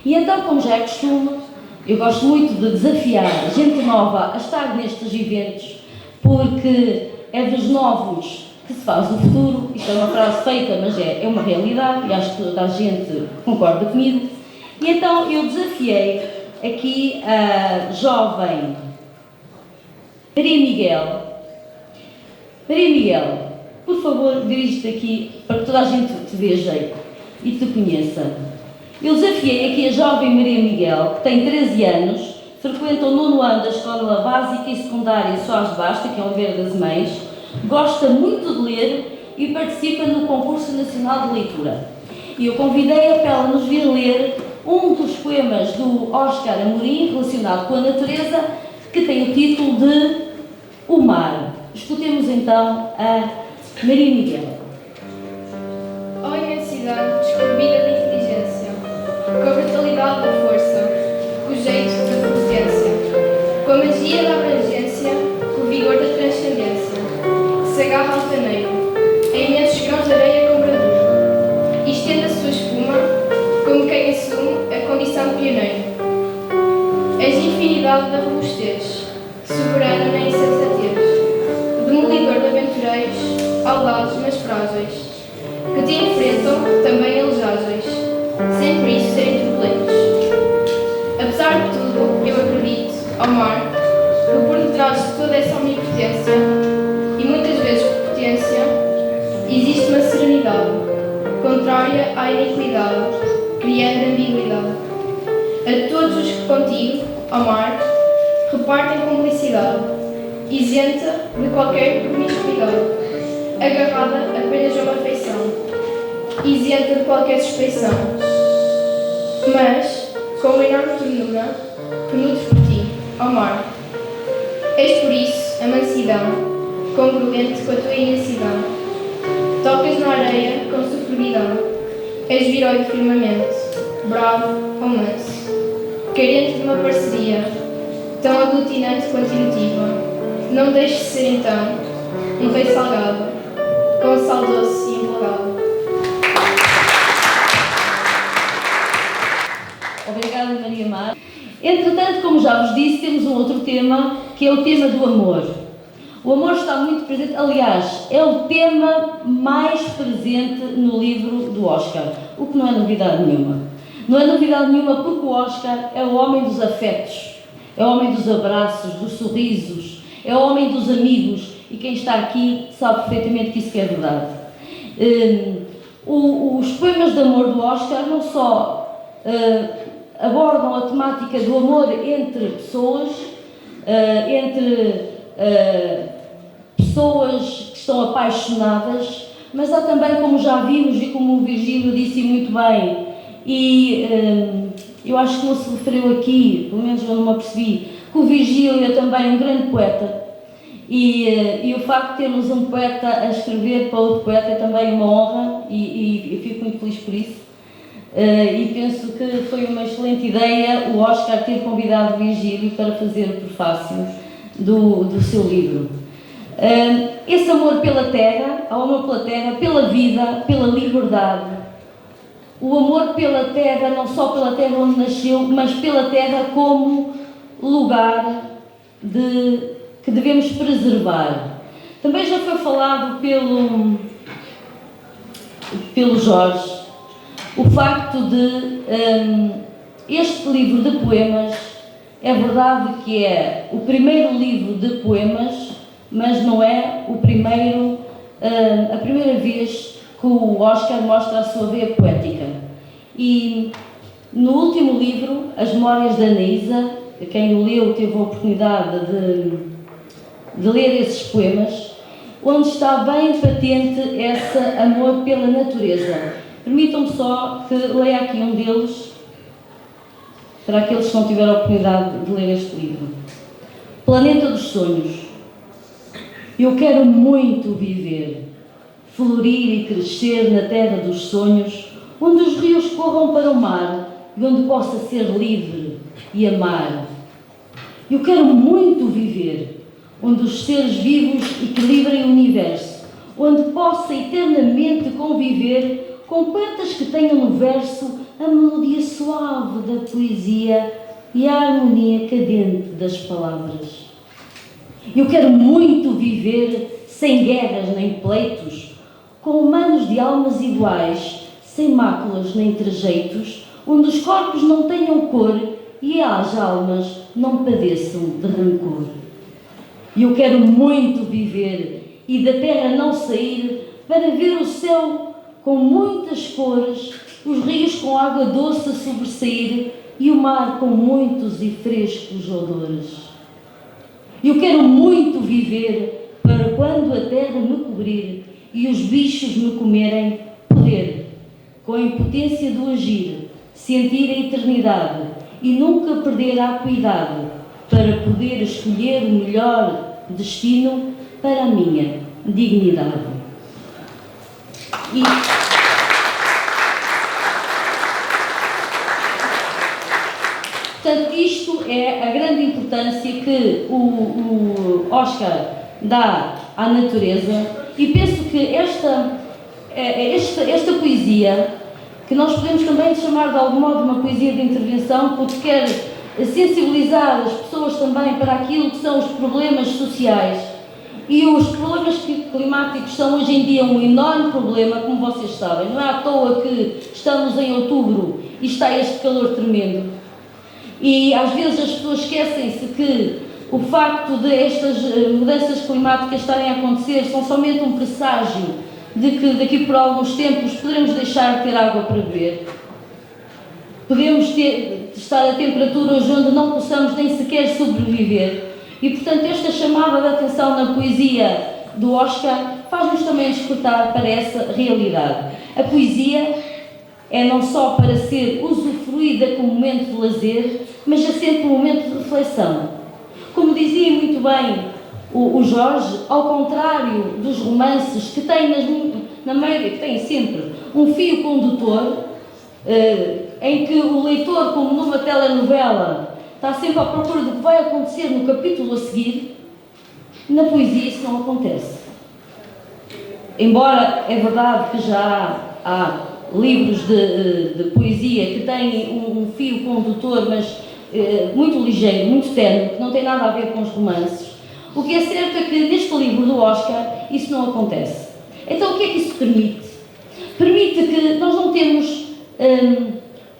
E então, como já é costume, eu gosto muito de desafiar gente nova a estar nestes eventos, porque é dos novos que se faz o futuro. Isto é uma frase feita, mas é uma realidade, e acho que toda a gente concorda comigo. E então eu desafiei aqui a jovem Maria Miguel. Maria Miguel, por favor, dirige-te aqui para que toda a gente te veja e te conheça. Eu desafiei aqui a jovem Maria Miguel, que tem 13 anos, frequenta o 9º ano da Escola Básica e Secundária Soares de Basta, que é um Ver das Mães, gosta muito de ler e participa no Concurso Nacional de Leitura. E eu convidei-a para ela nos vir ler um dos poemas do Oscar Amorim, relacionado com a natureza, que tem o título de O Mar. Escutemos então a Maria Miguel. Ó imensidade desprovida de inteligência, com a brutalidade da força, com o jeito da potência, com a magia da abrangência, com o vigor da transcendência, que se agarra ao caneiro, em imensos grãos de areia com bravura, e estende a sua espuma És infinidade da robustez, soberano na insensatez, demolidor de aventureiros, audaces mas frágeis, que te enfrentam também eles ágeis, sem por isso serem turbulentos. Apesar de tudo, eu acredito, ó mar, que por detrás de toda essa omnipotência, e muitas vezes potência, existe uma serenidade, contrária à iniquidade, criando ambiguidade. A todos os que contigo, ó mar, repartem cumplicidade, isenta de qualquer promiscuidade, agarrada apenas a uma afeição, isenta de qualquer suspeição, mas com uma enorme ternura que nutre por ti, ó mar. És por isso a mansidão, congruente com a tua imensidão. Tocas na areia com superbidão, és viró do firmamento, bravo ou manso, carente de uma parceria, tão aglutinante quanto emotiva. Não deixes de ser então um rei salgado, com sal doce e empolgado. Obrigada, Maria Mar. Entretanto, como já vos disse, temos um outro tema, que é o tema do amor. O amor está muito presente, aliás, é o tema mais presente no livro do Oscar, o que não é novidade nenhuma. Não é novidade nenhuma porque o Oscar é o homem dos afetos, é o homem dos abraços, dos sorrisos, é o homem dos amigos, e quem está aqui sabe perfeitamente que isso é verdade. Os poemas de amor do Oscar não só abordam a temática do amor entre pessoas, pessoas que estão apaixonadas, mas há também, como já vimos e como o Virgílio disse muito bem, e eu acho que não se referiu aqui, pelo menos eu não me apercebi, que o Virgílio é também um grande poeta, e o facto de termos um poeta a escrever para outro poeta é também uma honra, e eu fico muito feliz por isso. E penso que foi uma excelente ideia o Oscar ter convidado o Virgílio para fazer o prefácio do seu livro. Esse amor pela terra, o amor pela terra, pela vida, pela liberdade, o amor pela terra, não só pela terra onde nasceu, mas pela terra como lugar que devemos preservar. Também já foi falado pelo Jorge o facto de este livro de poemas, é verdade que é o primeiro livro de poemas, mas não é a primeira vez que o Oscar mostra a sua veia poética. E no último livro, As Memórias da Anaísa, quem o leu teve a oportunidade de ler esses poemas, onde está bem patente esse amor pela natureza. Permitam-me só que leia aqui um deles, para aqueles que não tiveram a oportunidade de ler este livro. Planeta dos Sonhos. Eu quero muito viver, florir e crescer na terra dos sonhos, onde os rios corram para o mar e onde possa ser livre e amar. Eu quero muito viver, onde os seres vivos equilibrem o universo, onde possa eternamente conviver com poetas que tenham no verso a melodia suave da poesia e a harmonia cadente das palavras. Eu quero muito viver sem guerras nem pleitos, com humanos de almas iguais, sem máculas nem trejeitos, onde os corpos não tenham cor e as almas não padeçam de rancor. Eu quero muito viver e da terra não sair para ver o céu com muitas cores, os rios com água doce a sobressair e o mar com muitos e frescos odores. Eu quero muito viver para quando a terra me cobrir e os bichos me comerem, poder, com a impotência do agir, sentir a eternidade e nunca perder a acuidade para poder escolher o melhor destino para a minha dignidade. Portanto, isto é a grande importância que o Oscar dá à natureza, e penso que esta poesia, que nós podemos também chamar de algum modo uma poesia de intervenção, porque quer sensibilizar as pessoas também para aquilo que são os problemas sociais. E os problemas climáticos são hoje em dia um enorme problema, como vocês sabem. Não é à toa que estamos em outubro e está este calor tremendo. E às vezes as pessoas esquecem-se que o facto de estas mudanças climáticas estarem a acontecer são somente um presságio de que daqui por alguns tempos poderemos deixar de ter água para beber. Podemos estar a temperaturas onde não possamos nem sequer sobreviver. E, portanto, esta chamada de atenção na poesia do Oscar faz-nos também despertar para essa realidade. A poesia é não só para ser usufruída como momento de lazer, mas é sempre um momento de reflexão. Como dizia muito bem o Jorge, ao contrário dos romances que têm, na maioria, que têm sempre um fio condutor, em que o leitor, como numa telenovela, está sempre à procura do que vai acontecer no capítulo a seguir, na poesia isso não acontece. Embora é verdade que já há livros de poesia que têm um fio condutor, mas muito ligeiro, muito tenue, que não tem nada a ver com os romances, o que é certo é que neste livro do Oscar isso não acontece. Então o que é que isso permite? Permite que nós não temos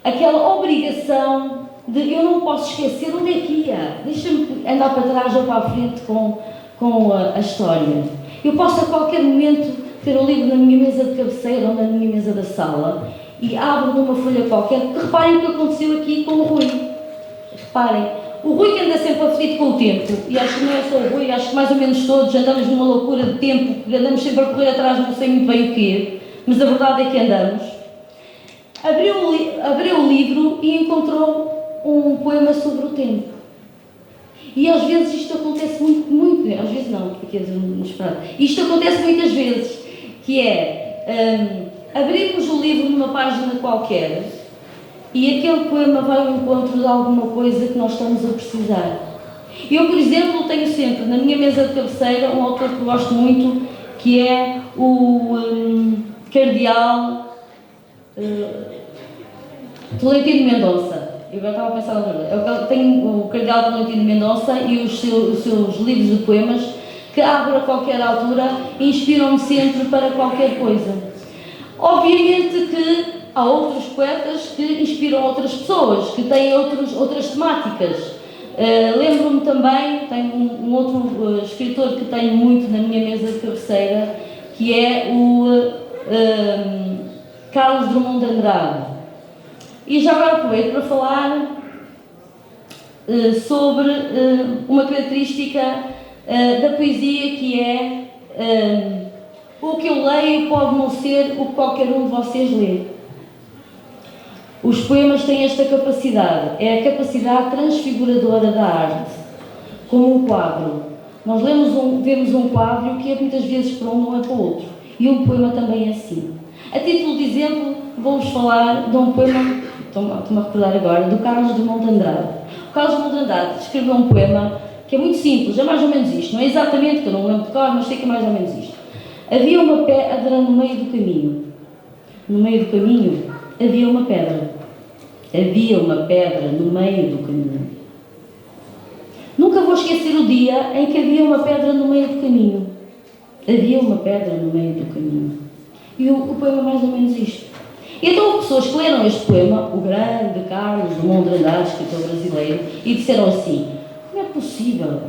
aquela obrigação de eu não posso esquecer onde é que ia, deixa-me andar para trás ou para a frente com a história. Eu posso a qualquer momento ter o livro na minha mesa de cabeceira ou na minha mesa da sala e abro numa folha qualquer, porque reparem o que aconteceu aqui com o Rui. Reparem, o Rui que anda sempre aflito com o tempo, e acho que não é só o Rui, acho que mais ou menos todos andamos numa loucura de tempo, andamos sempre a correr atrás, não sei muito bem o quê, mas a verdade é que andamos. Abriu o livro e encontrou um poema sobre o tempo. E às vezes isto acontece muito, às vezes não, porque é inesperado. Isto acontece muitas vezes, que é abrimos o livro numa página qualquer e aquele poema vai ao encontro de alguma coisa que nós estamos a precisar. Eu, por exemplo, tenho sempre na minha mesa de cabeceira um autor que gosto muito, que é o Cardeal Tolentino Mendonça. Eu agora estava a pensar na verdade. Eu tenho o Cardeal Tolentino Mendonça e os seus livros de poemas que abro a qualquer altura e inspiram-me sempre para qualquer coisa. Obviamente que há outros poetas que inspiram outras pessoas, que têm outras temáticas. Lembro-me também, tenho um outro escritor que tenho muito na minha mesa de cabeceira, que é o Carlos Drummond de Andrade. E já agora aproveito para falar sobre uma característica da poesia que é o que eu leio pode não ser o que qualquer um de vocês lê. Os poemas têm esta capacidade, é a capacidade transfiguradora da arte, como um quadro. Nós vemos um quadro que é muitas vezes para um, não é para o outro. E um poema também é assim. A título de exemplo, vou-vos falar de um poema, estou-me a recordar agora, do Carlos Drummond de Andrade. O Carlos Drummond de Andrade escreveu um poema que é muito simples, é mais ou menos isto. Não é exatamente, que eu não lembro de cor, mas sei que é mais ou menos isto. Havia uma pedra no meio do caminho. No meio do caminho havia uma pedra. Havia uma pedra no meio do caminho. Nunca vou esquecer o dia em que havia uma pedra no meio do caminho. Havia uma pedra no meio do caminho. E o poema é mais ou menos isto. Então houve pessoas que leram este poema, o grande Carlos Drummond de Andrade, escritor brasileiro, e disseram assim: como é possível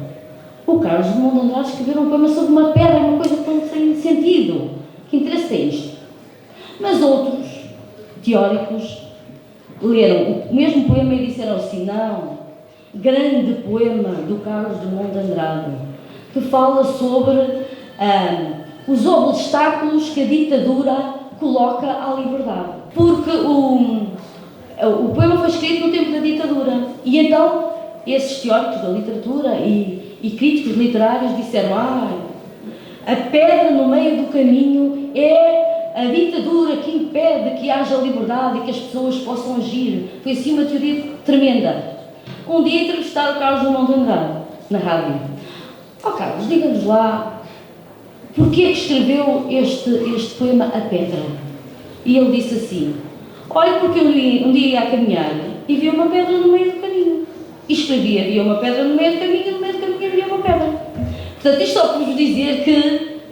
o Carlos Drummond de Andrade escrever um poema sobre uma pedra, uma coisa tão sem sentido? Que interesse é isto? Mas outros teóricos leram o mesmo poema e disseram assim: não, grande poema do Carlos Drummond de Andrade, que fala sobre os obstáculos que a ditadura coloca à liberdade. Porque o poema foi escrito no tempo da ditadura. E então, esses teóricos da literatura e críticos literários disseram: a pedra no meio do caminho é a ditadura que impede que haja liberdade e que as pessoas possam agir. Foi assim uma teoria tremenda. Um dia entrevistaram o Carlos Drummond de Andrade na rádio. Carlos, diga-nos lá, porquê que escreveu este poema A Pedra? E ele disse assim: olha, porque eu um dia ia a caminhar e vi uma pedra no meio do caminho. e escrevia, havia uma pedra no meio do caminho, e no meio do caminho havia uma pedra. Portanto, isto só para vos dizer que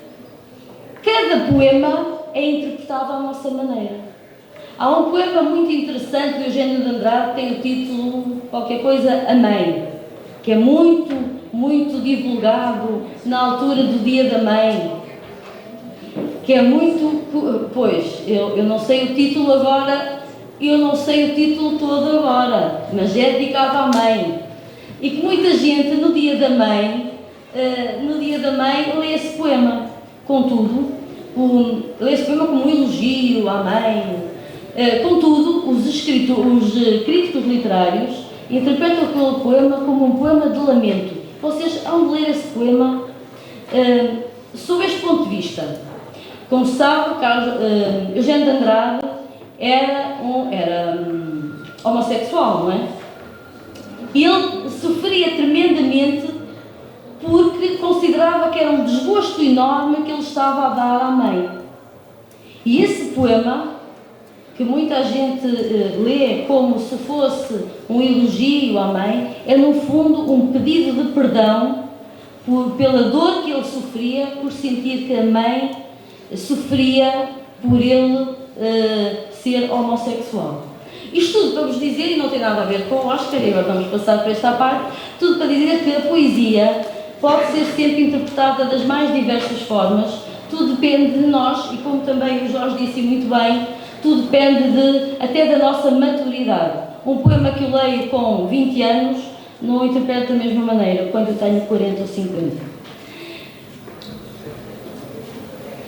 cada poema é interpretado à nossa maneira. Há um poema muito interessante de Eugênio de Andrade, que tem o título, qualquer coisa, A Mãe, que é muito, muito divulgado na altura do Dia da Mãe, que é muito, pois, eu não sei o título agora, eu não sei o título todo agora, mas é dedicado à mãe, e que muita gente no Dia da Mãe lê esse poema. Contudo, lê esse poema como um elogio à mãe. Contudo, os críticos literários interpretam aquele poema como um poema de lamento. Vocês hão de ler esse poema sob este ponto de vista. Como se sabe, Eugênio de Andrade era homossexual, não é? E ele sofria tremendamente porque considerava que era um desgosto enorme que ele estava a dar à mãe. E esse poema, que muita gente lê como se fosse um elogio à mãe, é no fundo um pedido de perdão pela dor que ele sofria, por sentir que a mãe sofria por ele ser homossexual. Isto tudo para vos dizer, e não tem nada a ver com o Oscar, e agora vamos passar para esta parte, tudo para dizer que a poesia pode ser sempre interpretada das mais diversas formas, tudo depende de nós, e como também o Jorge disse muito bem, tudo depende até da nossa maturidade. Um poema que eu leio com 20 anos não o interpreto da mesma maneira quando eu tenho 40 ou 50.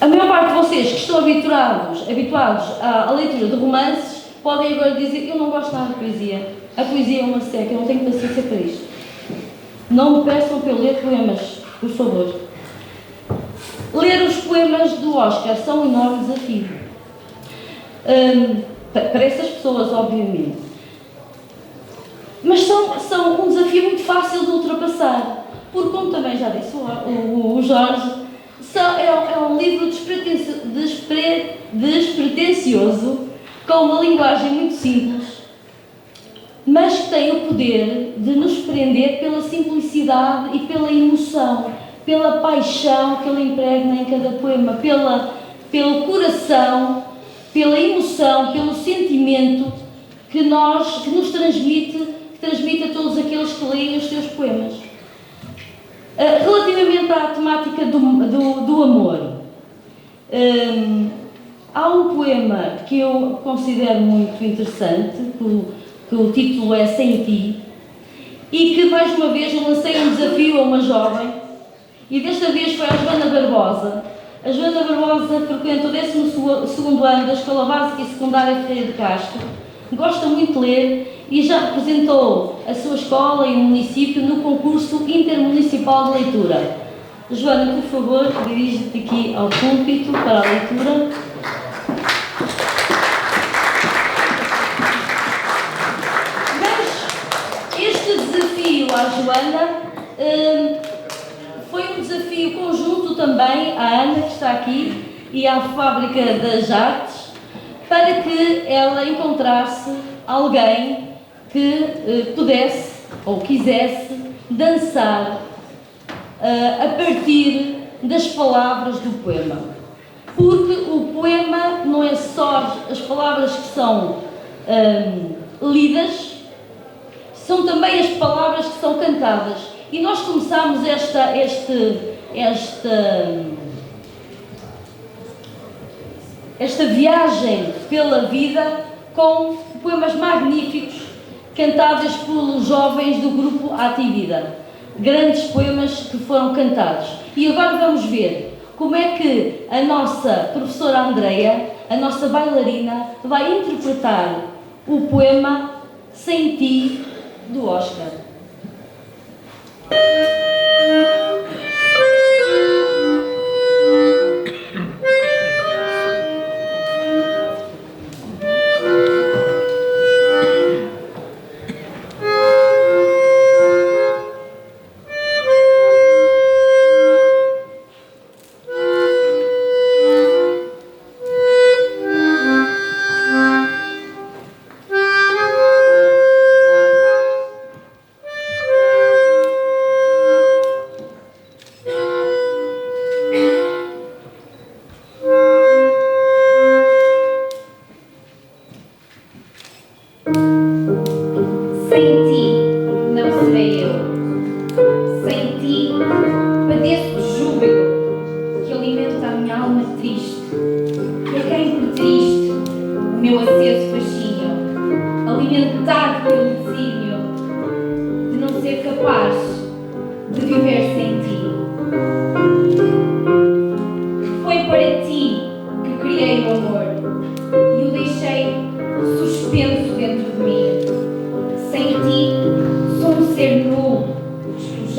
A maior parte de vocês que estão habituados à leitura de romances podem agora dizer: eu não gosto nada de poesia, a poesia é uma seca, eu não tenho paciência para isto. Não me peçam para eu ler poemas, por favor. Ler os poemas do Oscar são um enorme desafio. Para essas pessoas, obviamente. Mas são um desafio muito fácil de ultrapassar, porque, como também já disse o Jorge, é um livro despretensioso, com uma linguagem muito simples, mas que tem o poder de nos prender pela simplicidade e pela emoção, pela paixão que ele impregna em cada poema, pelo coração, pela emoção, pelo sentimento que nos transmite a todos aqueles que leem os seus poemas. Relativamente à temática do amor, há um poema que eu considero muito interessante, que o título é Sem Ti, e que mais uma vez eu lancei um desafio a uma jovem, e desta vez foi a Joana Barbosa. A Joana Barbosa frequenta o 12º ano da Escola Básica e Secundária Ferreira de Castro, gosta muito de ler e já representou a sua escola e o município no concurso intermunicipal de leitura. Joana, por favor, dirige-te aqui ao púlpito para a leitura. Mas este desafio à Joana foi um desafio conjunto também à Ana, que está aqui, e à Fábrica das Artes, para que ela encontrasse alguém que pudesse ou quisesse dançar a partir das palavras do poema. Porque o poema não é só as palavras que são lidas, são também as palavras que são cantadas. E nós começámos esta viagem pela vida com poemas magníficos cantados pelos jovens do grupo Ativida. Grandes poemas que foram cantados. E agora vamos ver como é que a nossa professora Andreia, a nossa bailarina, vai interpretar o poema Sem Ti, do Oscar.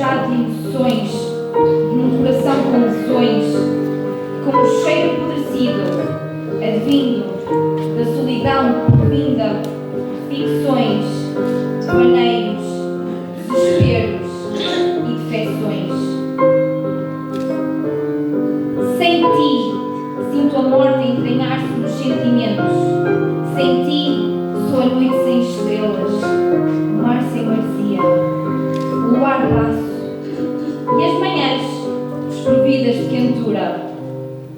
despojado de emoções, num coração com lesões, com um cheiro apodrecido, advindo da solidão vinda de ficções, devaneios, desesperos e defecções. Sem ti, sinto a morte entranhar-se nos sentimentos. Sem ti, sou a noite sem estrelas, o mar sem maresia, o luar raso e as manhãs desprovidas de quentura,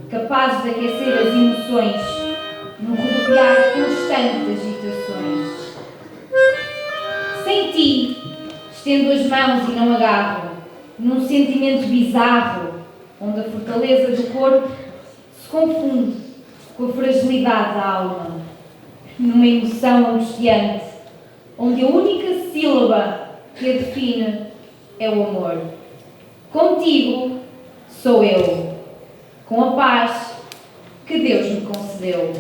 capazes de aquecer as emoções num rodopiar constante de agitações. Sem ti, estendo as mãos e não agarro, num sentimento bizarro, onde a fortaleza do corpo se confunde com a fragilidade da alma, numa emoção angustiante, onde a única sílaba que a define é o amor. Contigo sou eu, com a paz que Deus me concedeu.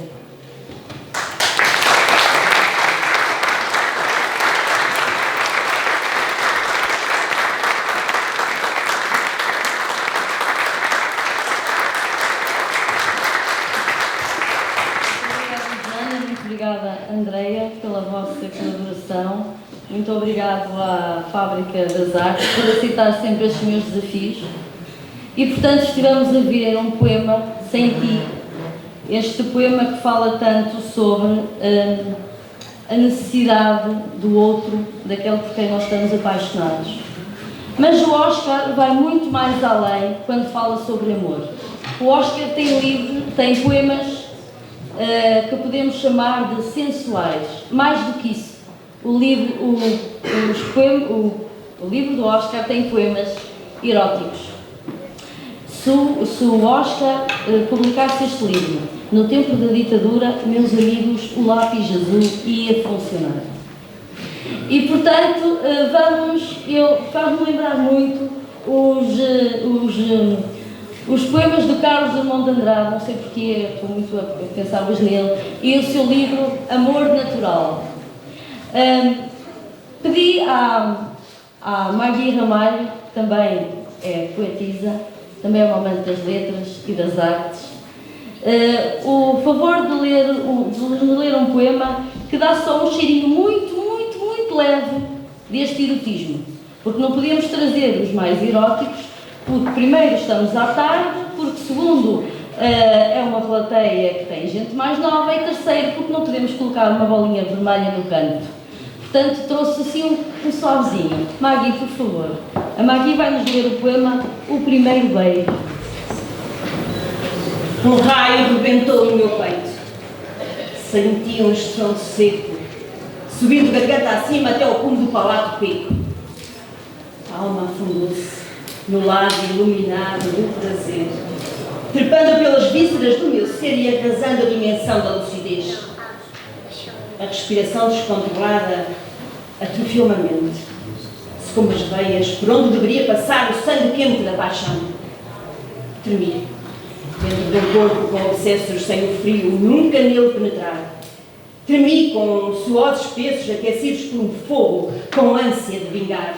Obrigada, Andreia, pela vossa colaboração. Muito obrigado à Fábrica das Artes por aceitar sempre estes meus desafios. E, portanto, estivemos a ver um poema, Sem Ti. Este poema que fala tanto sobre a necessidade do outro, daquele por quem nós estamos apaixonados. Mas o Oscar vai muito mais além quando fala sobre amor. O Oscar tem poemas que podemos chamar de sensuais. Mais do que isso, o livro do Oscar tem poemas eróticos. Se o Oscar publicasse este livro no tempo da ditadura, meus amigos, o lápis azul ia funcionar. E, portanto, faz-me lembrar muito os poemas de Carlos Drummond de Andrade, não sei porquê, estou muito a pensar hoje nele, e o seu livro Amor Natural. Pedi à Maggie Ramalho, que também é poetisa, também é uma amante das letras e das artes, o favor de ler um poema que dá só um cheirinho muito leve deste erotismo, porque não podíamos trazer os mais eróticos, porque primeiro estamos à tarde, porque segundo é uma plateia que tem gente mais nova, e terceiro porque não podemos colocar uma bolinha vermelha no canto. Portanto, trouxe assim um suavezinho. Maggie, por favor. A Maggie vai nos ler o poema O Primeiro Beijo. Um raio rebentou no meu peito. Senti um estrondo seco, subindo garganta acima até ao cume do palato peco. A alma afundou-se no lado iluminado do prazer, trepando pelas vísceras do meu ser e arrasando a dimensão da lucidez. A respiração descontrolada atrofiou-me a mente. Secou-me as veias por onde deveria passar o sangue quente da paixão. Tremi, dentro de um corpo com obsessos sem o frio nunca nele penetrar. Tremi com suores espessos aquecidos por um fogo com ânsia de vingar.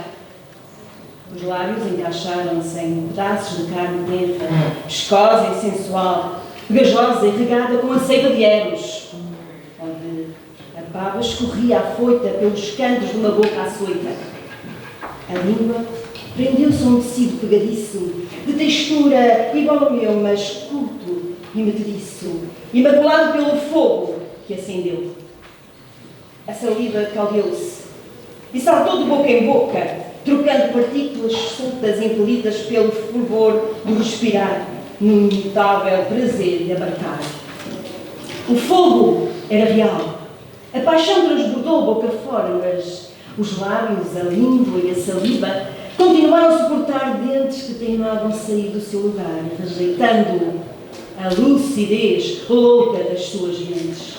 Os lábios encaixaram-se em pedaços de carne tenra, viscosa e sensual, pegajosa e regada com a seiva de Eros, onde a baba escorria afoita pelos cantos de uma boca açoita. A língua prendeu-se a um tecido pegadiço, de textura igual ao meu, mas curto e metediço, imaculado pelo fogo que acendeu. A saliva caldeou-se e saltou de boca em boca, trocando partículas soltas impelidas pelo fervor do respirar, num imutável prazer de abarcar. O fogo era real. A paixão transbordou boca fora, mas os lábios, a língua e a saliva continuaram a suportar dentes que teimavam sair do seu lugar, rejeitando a lucidez louca das suas mentes.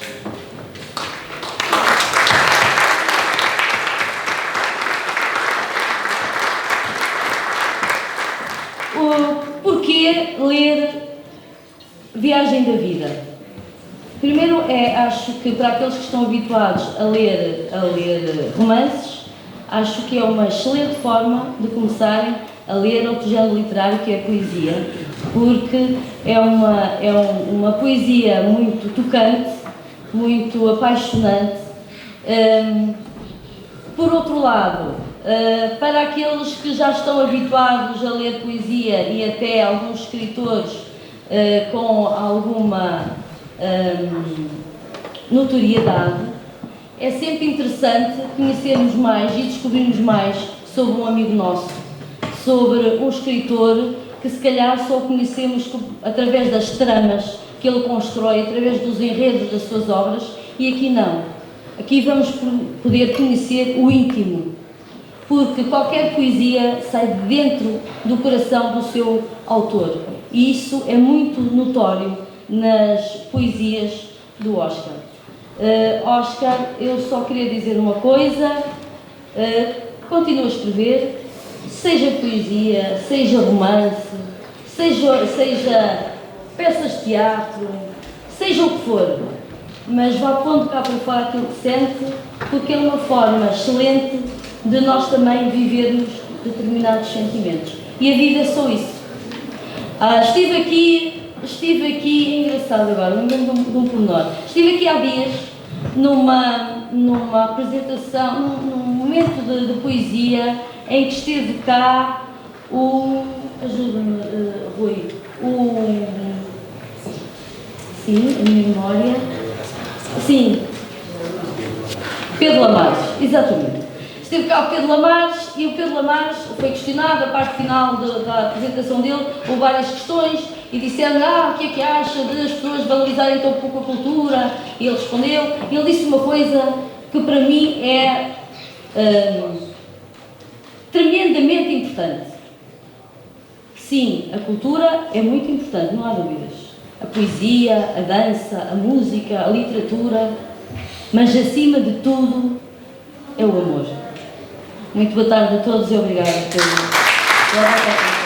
Porquê ler Viagem da Vida? Primeiro, acho que para aqueles que estão habituados a ler romances, acho que é uma excelente forma de começarem a ler outro género literário, que é a poesia, porque é uma poesia muito tocante, muito apaixonante. Por outro lado, para aqueles que já estão habituados a ler poesia e até alguns escritores com alguma notoriedade, é sempre interessante conhecermos mais e descobrirmos mais sobre um amigo nosso, sobre um escritor que se calhar só conhecemos através das tramas que ele constrói, através dos enredos das suas obras, e aqui não. Aqui vamos poder conhecer o íntimo, porque qualquer poesia sai de dentro do coração do seu autor, e isso é muito notório nas poesias do Oscar. Oscar, eu só queria dizer uma coisa: continua a escrever, seja poesia, seja romance, seja peças de teatro, seja o que for, mas vá pondo cá para fora aquilo que sente, porque é uma forma excelente de nós também vivermos determinados sentimentos. E a vida é só isso. Estive aqui, engraçado agora, lembrando de um pormenor. Estive aqui há dias numa apresentação, num momento de poesia, em que esteve cá ajuda-me, Rui, sim, a minha memória, sim, Pedro Lamares, exatamente. Esteve cá o Pedro Lamares e o Pedro Lamares foi questionado, a parte final da apresentação dele, houve várias questões e disseram, o que é que acha de as pessoas valorizarem tão pouco a cultura? E ele respondeu, e ele disse uma coisa que para mim é tremendamente importante. Sim, a cultura é muito importante, não há dúvidas. A poesia, a dança, a música, a literatura, mas acima de tudo é o amor. Muito boa tarde a todos e obrigada pela atenção.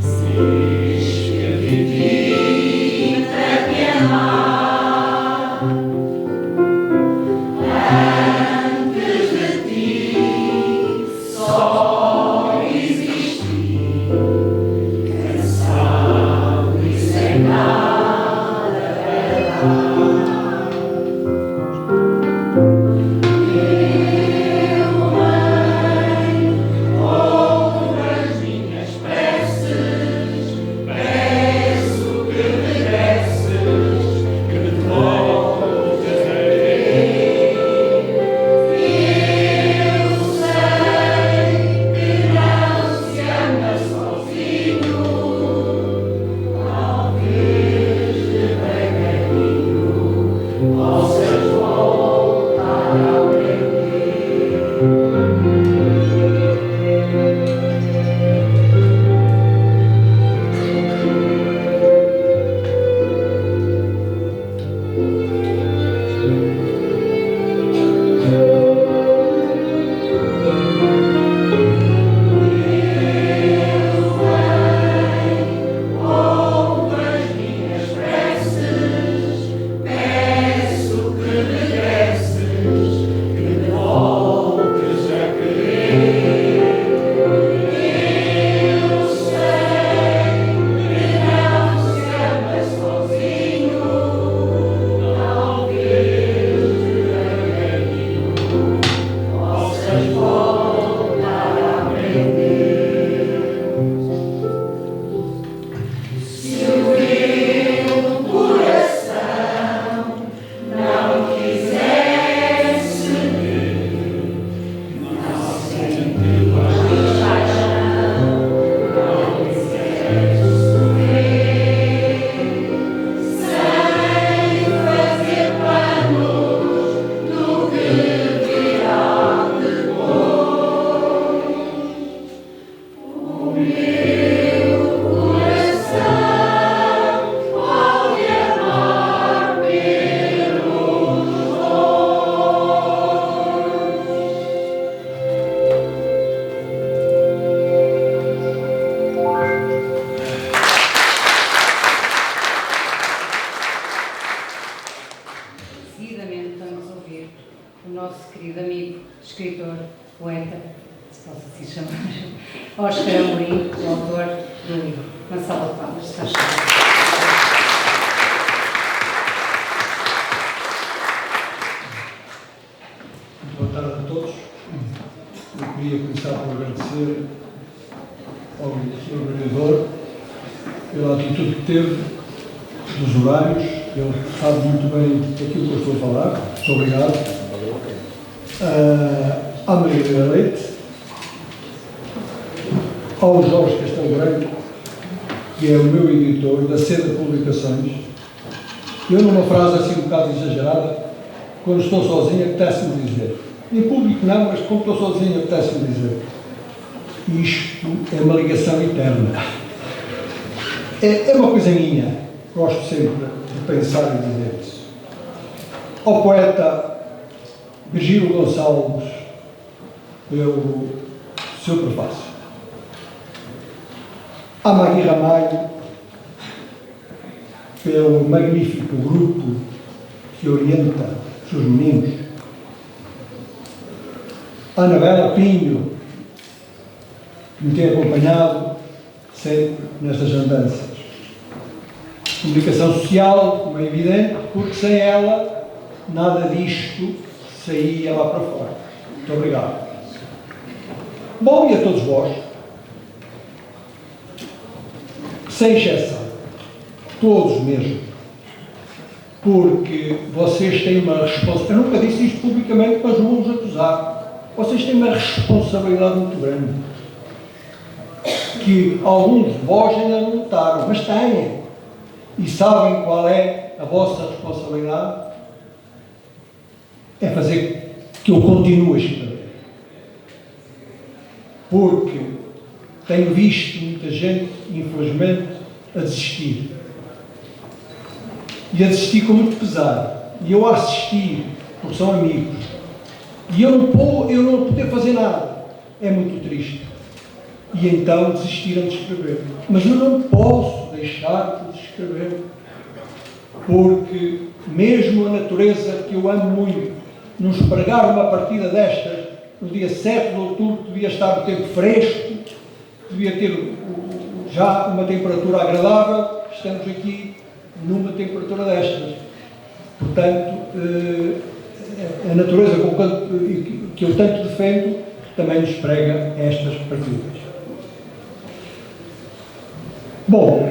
Seja viver se posso assim chamar, Óscar Amorim, o autor do livro. Uma salva de palmas, está cheio. Boa tarde a todos. Eu queria começar por agradecer ao Sr. Vereador pela atitude que teve dos horários. Ele sabe muito bem aquilo que eu estou a falar. Muito obrigado. À Maria Leite, ao Jorge Castelo Branco, que é o meu editor da Seda Publicações. Eu, numa frase assim um bocado exagerada, quando estou sozinho, apetece-me dizer. Em público não, mas quando estou sozinho, apetece-me dizer. Isto é uma ligação eterna. É uma coisa minha. Gosto sempre de pensar e dizer isso. Ao poeta Virgílio Gonçalves, pelo seu prefácio. À Magui Ramalho, pelo magnífico grupo que orienta os seus meninos. À Anabela Pinho, que me tem acompanhado sempre nestas andanças. Comunicação social, como é evidente, porque sem ela nada disto saía lá para fora. Muito obrigado. Bom, e a todos vós, sem exceção, todos mesmo, porque vocês têm uma responsabilidade, eu nunca disse isto publicamente, mas vou-vos acusar, vocês têm uma responsabilidade muito grande, que alguns de vós ainda não notaram, mas têm, e sabem qual é a vossa responsabilidade? É fazer que eu continue a escrever. Porque tenho visto muita gente, infelizmente, a desistir. E a desistir com muito pesar. E eu a assistir, porque são amigos. E eu não poder fazer nada. É muito triste. E então desistiram de escrever. Mas eu não posso deixar de escrever. Porque mesmo a natureza, que eu amo muito, nos pregar uma partida destas, no dia 7 de outubro, devia estar o tempo fresco, devia ter já uma temperatura agradável. Estamos aqui numa temperatura destas. Portanto, a natureza que eu tanto defendo também nos prega estas partidas. Bom,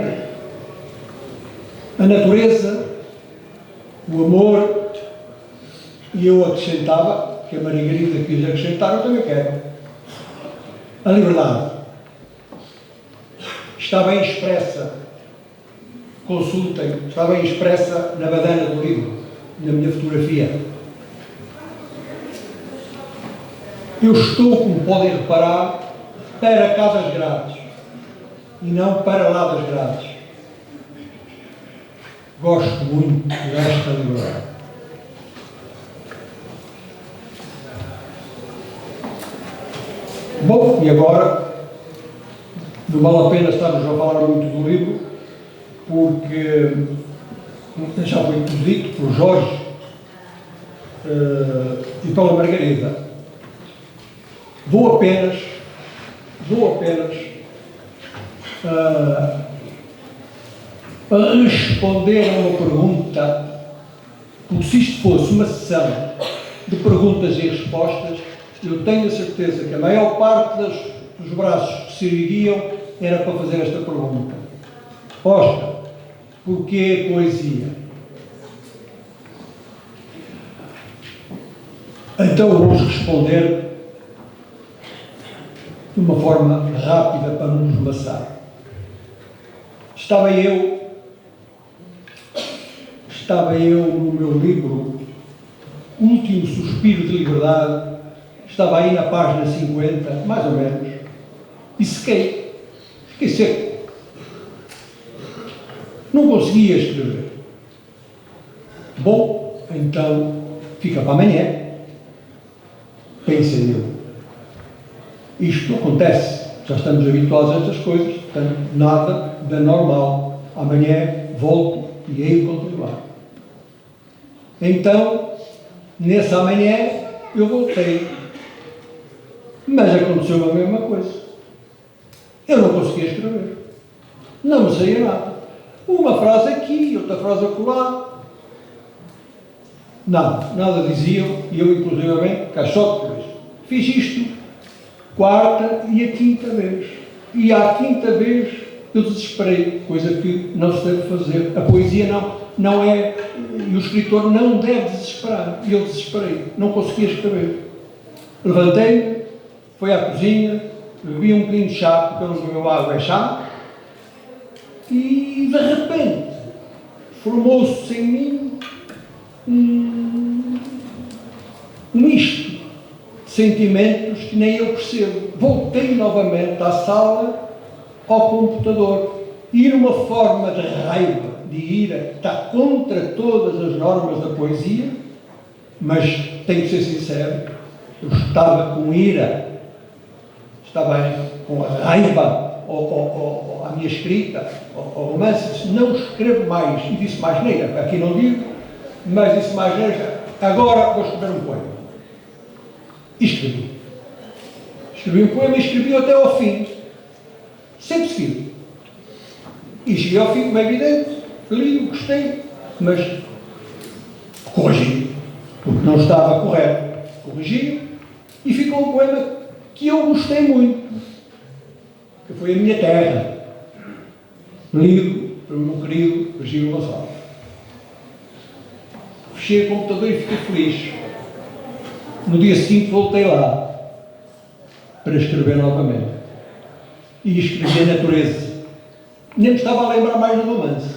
a natureza, o amor, e eu acrescentava, que a Margarida quis acrescentar, eu também quero. A liberdade. Está bem expressa, consultem, está bem expressa na badana do livro, na minha fotografia. Eu estou, como podem reparar, para cá das grades, e não para lá das grades. Gosto muito desta liberdade. Bom, e agora, não vale a pena estarmos a falar muito do livro, porque já foi tudo dito por Jorge e pela Margarida. Vou apenas responder a uma pergunta, porque se isto fosse uma sessão de perguntas e respostas, eu tenho a certeza que a maior parte dos braços que se erguiam era para fazer esta pergunta. Óscar, porquê poesia? Então vamos responder de uma forma rápida para não nos maçar. Estava eu no meu livro Último Suspiro de Liberdade, estava aí na página 50, mais ou menos, e fiquei seco. Não conseguia escrever. Bom, então fica para amanhã. Pensei eu. Isto acontece, já estamos habituados a estas coisas, portanto, nada de normal. Amanhã volto e hei continuar. Então, nesse amanhã, eu voltei. Mas aconteceu a mesma coisa. Eu não conseguia escrever. Não me saía nada. Uma frase aqui, outra frase acolá. Nada diziam, e eu, inclusivamente, caixote por isso. Fiz isto quarta e a quinta vez. E à quinta vez eu desesperei, coisa que não se deve fazer. A poesia não é, e o escritor não deve desesperar. E eu desesperei, não conseguia escrever. Levantei-me, fui à cozinha, bebi um bocadinho de chá, porque eu não bebeu água, é chá, e de repente formou-se em mim um misto de sentimentos que nem eu percebo. Voltei novamente à sala, ao computador, e numa forma de raiva, de ira, que está contra todas as normas da poesia, mas tenho que ser sincero, eu estava com ira, estava com a raiva à minha escrita, ao romance. Disse, não escrevo mais, e disse mais neira, aqui não digo, mas disse mais neira, agora vou escrever um poema. E escrevi. Escrevi um poema e escrevi até ao fim, sempre seguido. E cheguei ao fim, como é evidente, li, gostei, mas corrigi, porque não estava correto. Corrigi, e ficou um poema que eu gostei muito, que foi A Minha Terra, lido pelo meu querido Virgílio Gonçalves. Fechei o computador e fiquei feliz. No dia seguinte voltei lá para escrever novamente. E escrevi a natureza. Nem me estava a lembrar mais do romance.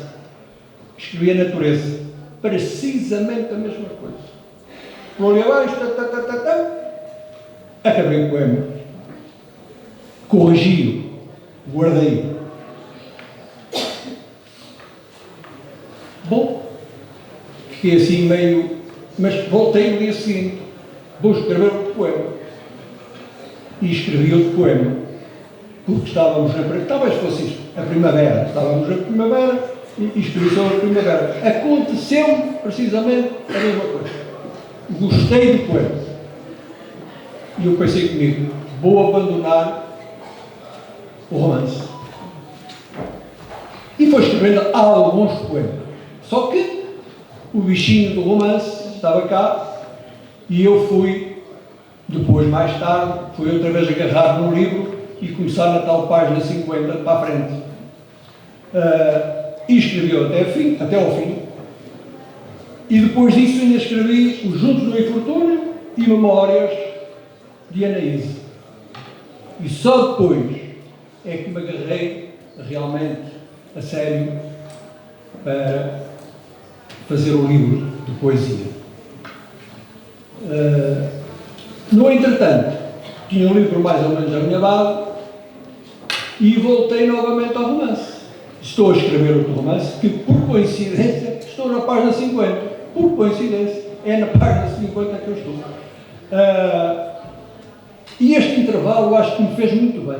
Escrevi a natureza. Precisamente a mesma coisa. Vou ali abaixo, acabei o poema. Corrigi-o. Guardei-o. Bom, fiquei assim meio... Mas voltei no dia seguinte. Vou escrever outro poema. E escrevi outro poema. Porque estávamos talvez fosse isto, a primavera. Estávamos na primavera e escrevi sobre a primavera. Aconteceu precisamente a mesma coisa. Gostei do poema. E eu pensei comigo, vou abandonar o romance. E foi escrevendo alguns poemas. Só que o bichinho do romance estava cá e eu fui, depois, mais tarde, fui outra vez agarrar no livro e começar na tal página 50 para a frente. E escrevi até ao fim. E depois disso ainda escrevi Os Juntos no Infortúnio e Memórias de Anaíse. E só depois é que me agarrei realmente a sério para fazer o livro de poesia. No entretanto, tinha um livro mais ou menos arrumado e voltei novamente ao romance. Estou a escrever outro romance que, por coincidência, estou na página 50. Por coincidência, é na página 50 que eu estou. E este intervalo eu acho que me fez muito bem.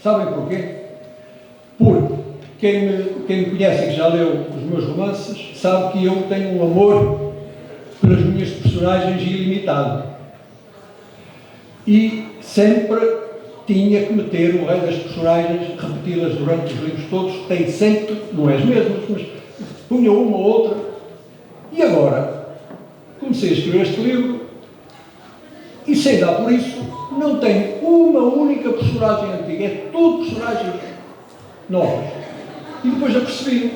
Sabem porquê? Porque quem me conhece e que já leu os meus romances sabe que eu tenho um amor pelas minhas personagens ilimitado. E sempre tinha que meter o rei das personagens repetidas durante os livros todos, tem sempre, não é as mesmas, mas punha uma ou outra. E agora, comecei a escrever este livro e, sem dar por isso, não tenho uma única personagem antiga, é tudo personagens novas. E depois eu percebi,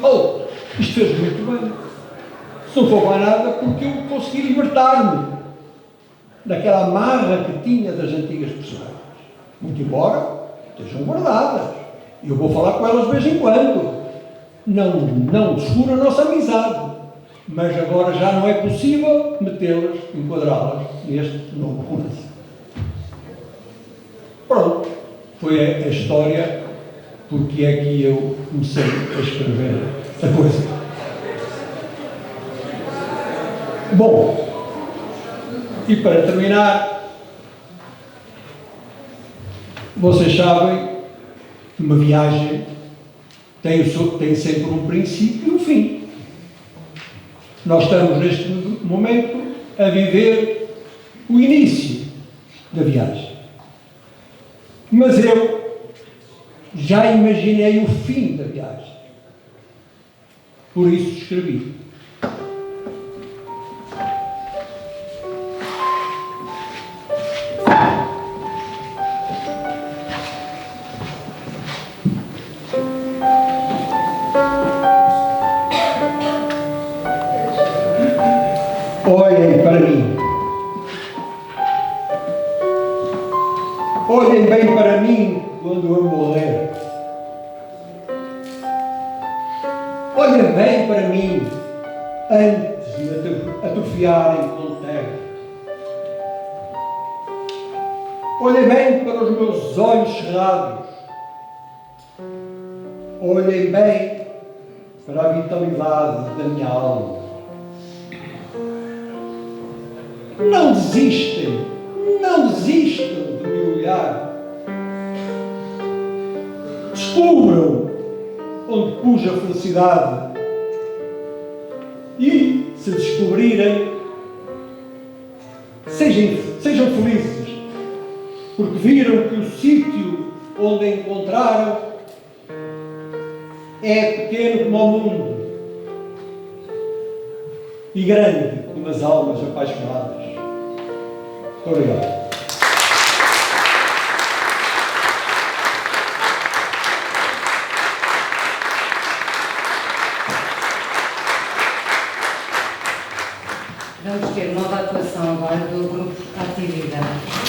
isto fez muito bem. Se não for mais nada, porque eu consegui libertar-me daquela amarra que tinha das antigas personagens. Muito embora estejam guardadas. E eu vou falar com elas de vez em quando. Não descura a nossa amizade. Mas agora já não é possível metê-las, enquadrá-las neste novo romance. Pronto. Foi a história porque é que eu comecei a escrever a poesia. Bom, e para terminar, vocês sabem que uma viagem tem sempre um princípio e um fim. Nós estamos neste momento a viver o início da viagem. Mas eu já imaginei o fim da viagem. Por isso escrevi. Olhem para mim. Olhem bem para mim quando eu morrer. Olhem bem para mim antes de me atrofiarem com terra. Olhem bem para os meus olhos cerrados. Olhem bem para a vitalidade da minha alma. Não desistem, não desistam de me olhar. Descubram onde pus a felicidade. E, se descobrirem, sejam felizes, porque viram que o sítio onde a encontraram é pequeno como o mundo e grande como as almas apaixonadas. Muito obrigado. Vamos ter nova atuação agora do grupo Atividade.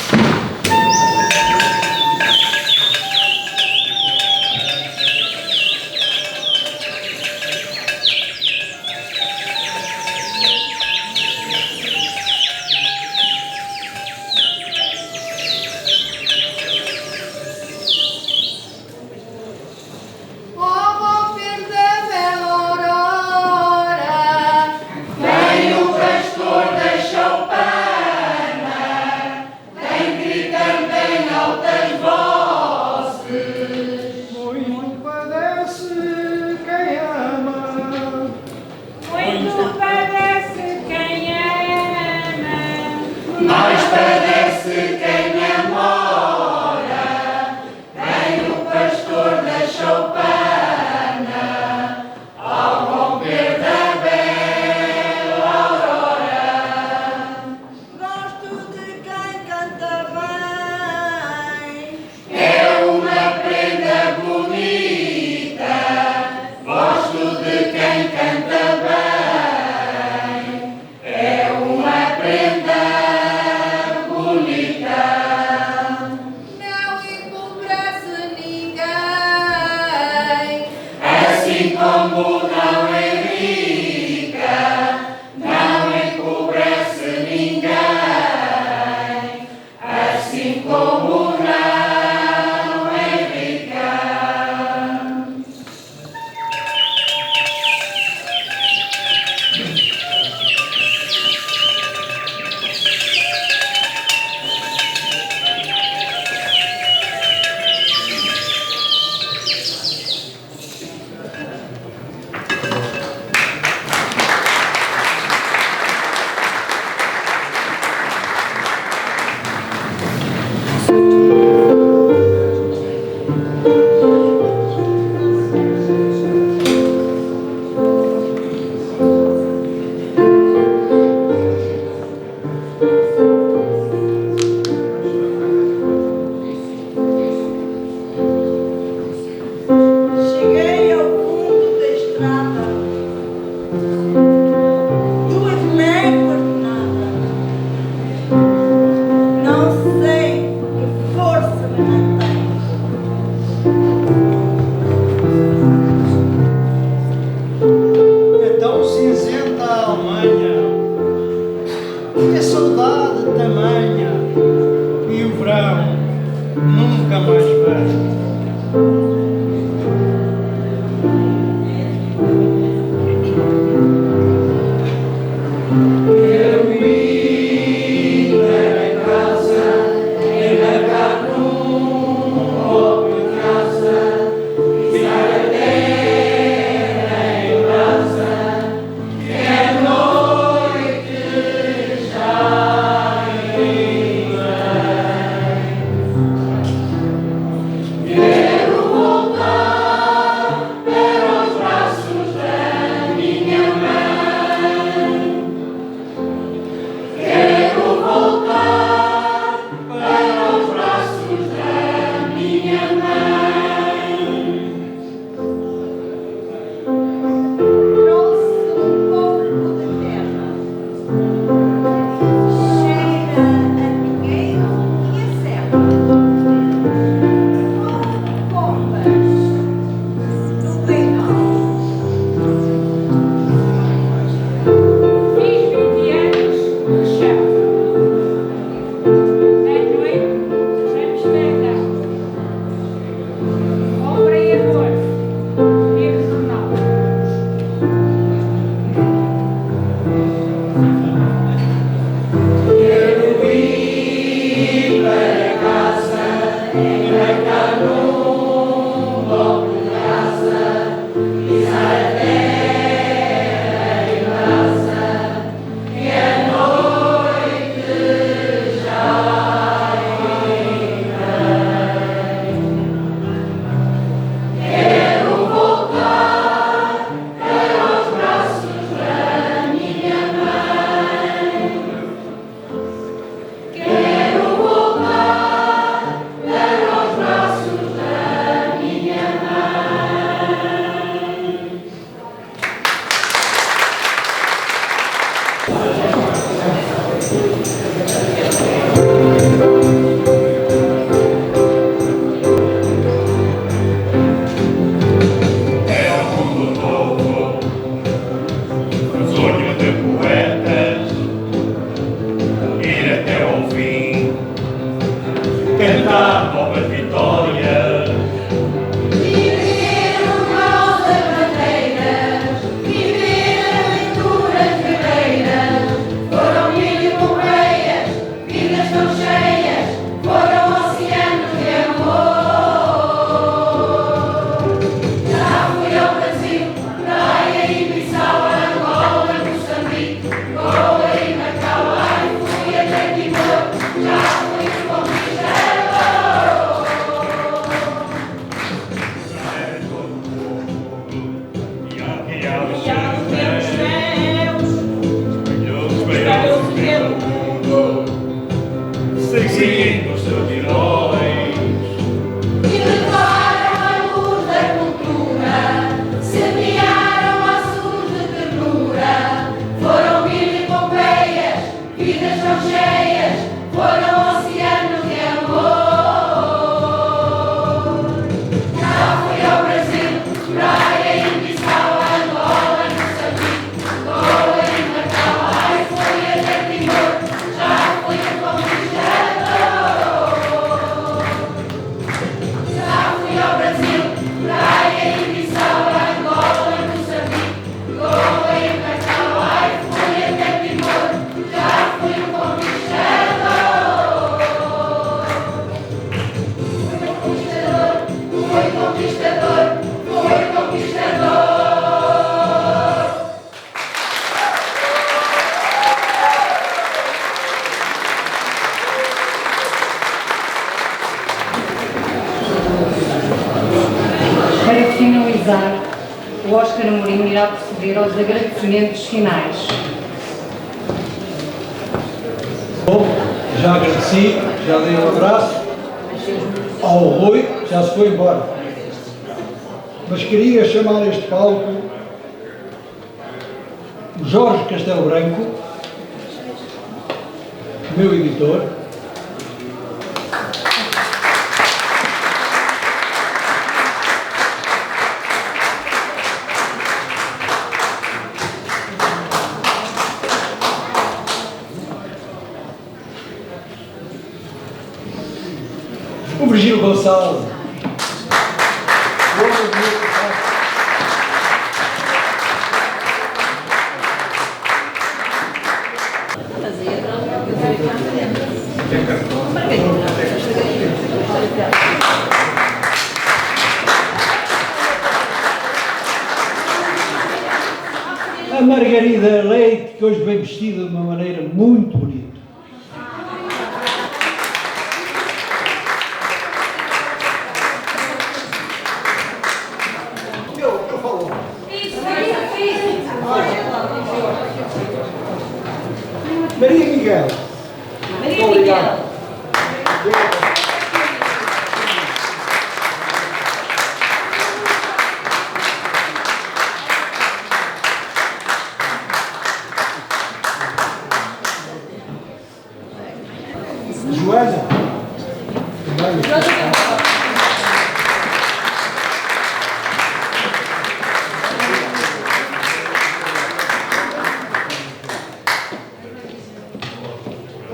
finalizar, o Óscar Amorim irá proceder aos agradecimentos finais. Bom, já agradeci, já dei um abraço ao Rui, já se foi embora. Mas queria chamar a este palco o Jorge Castelo Branco, meu editor. O Virgílio Gonçalves. A Margarida Leite, que hoje vem vestida de uma maneira muito bonita. Maria Miguel. Maria Miguel. Joana.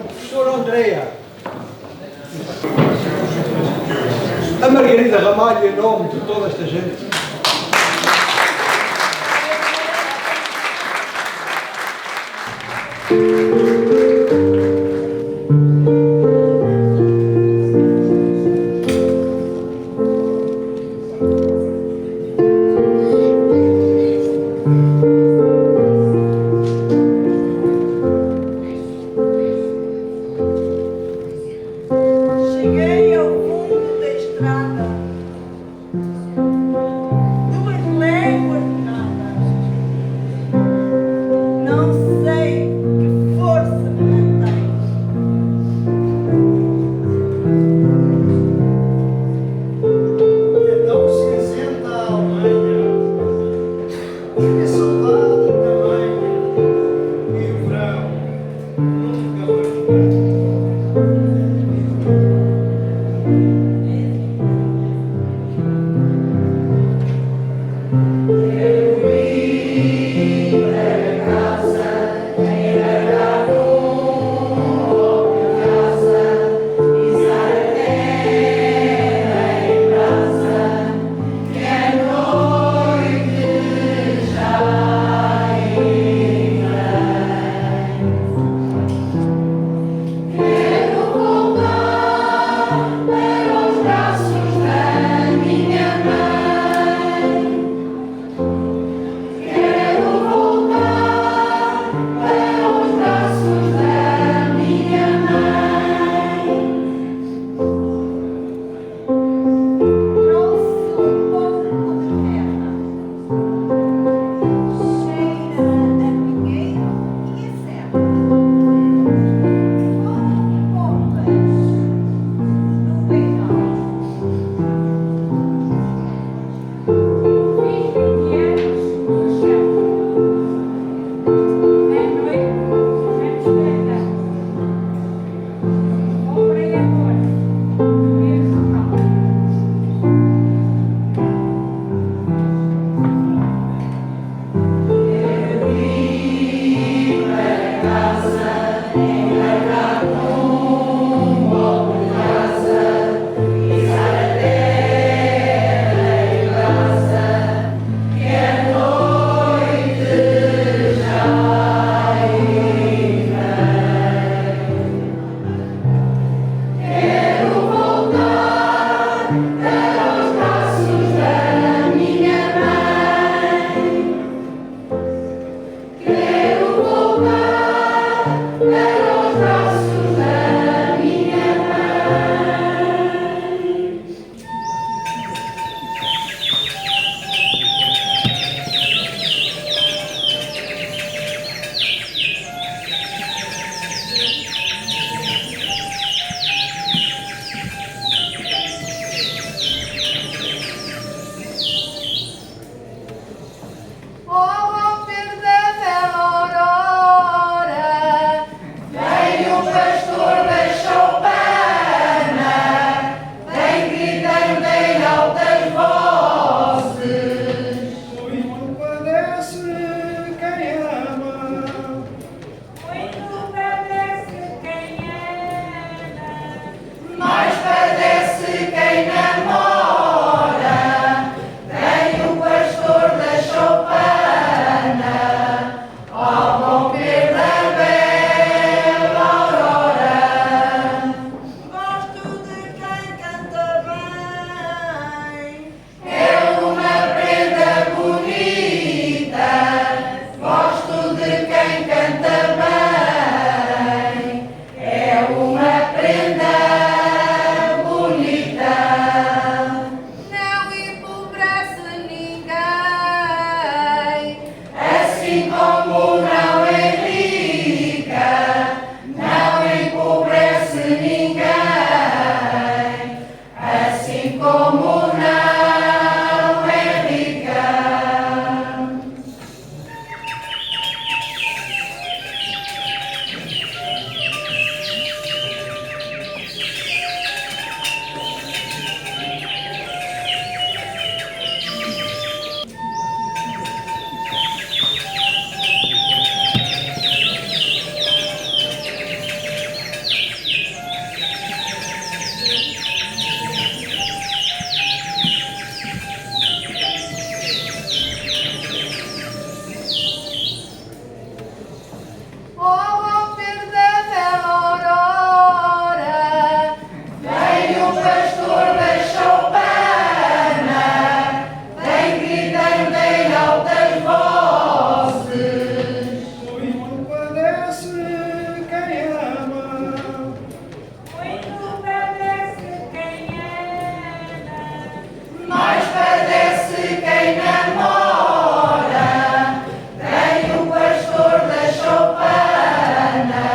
Professora Andrea. A Margarida Ramalho, em nome de toda esta gente. Cheguei ao fundo da estrada, duas léguas nada. Não sei que quem namora tem o pastor da choupana,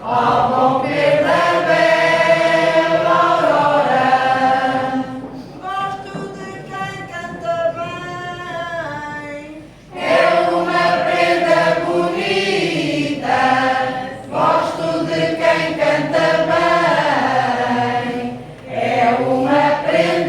ao romper da bela aurora. Gosto de quem canta bem, é uma prenda bonita. Gosto de quem canta bem, é uma prenda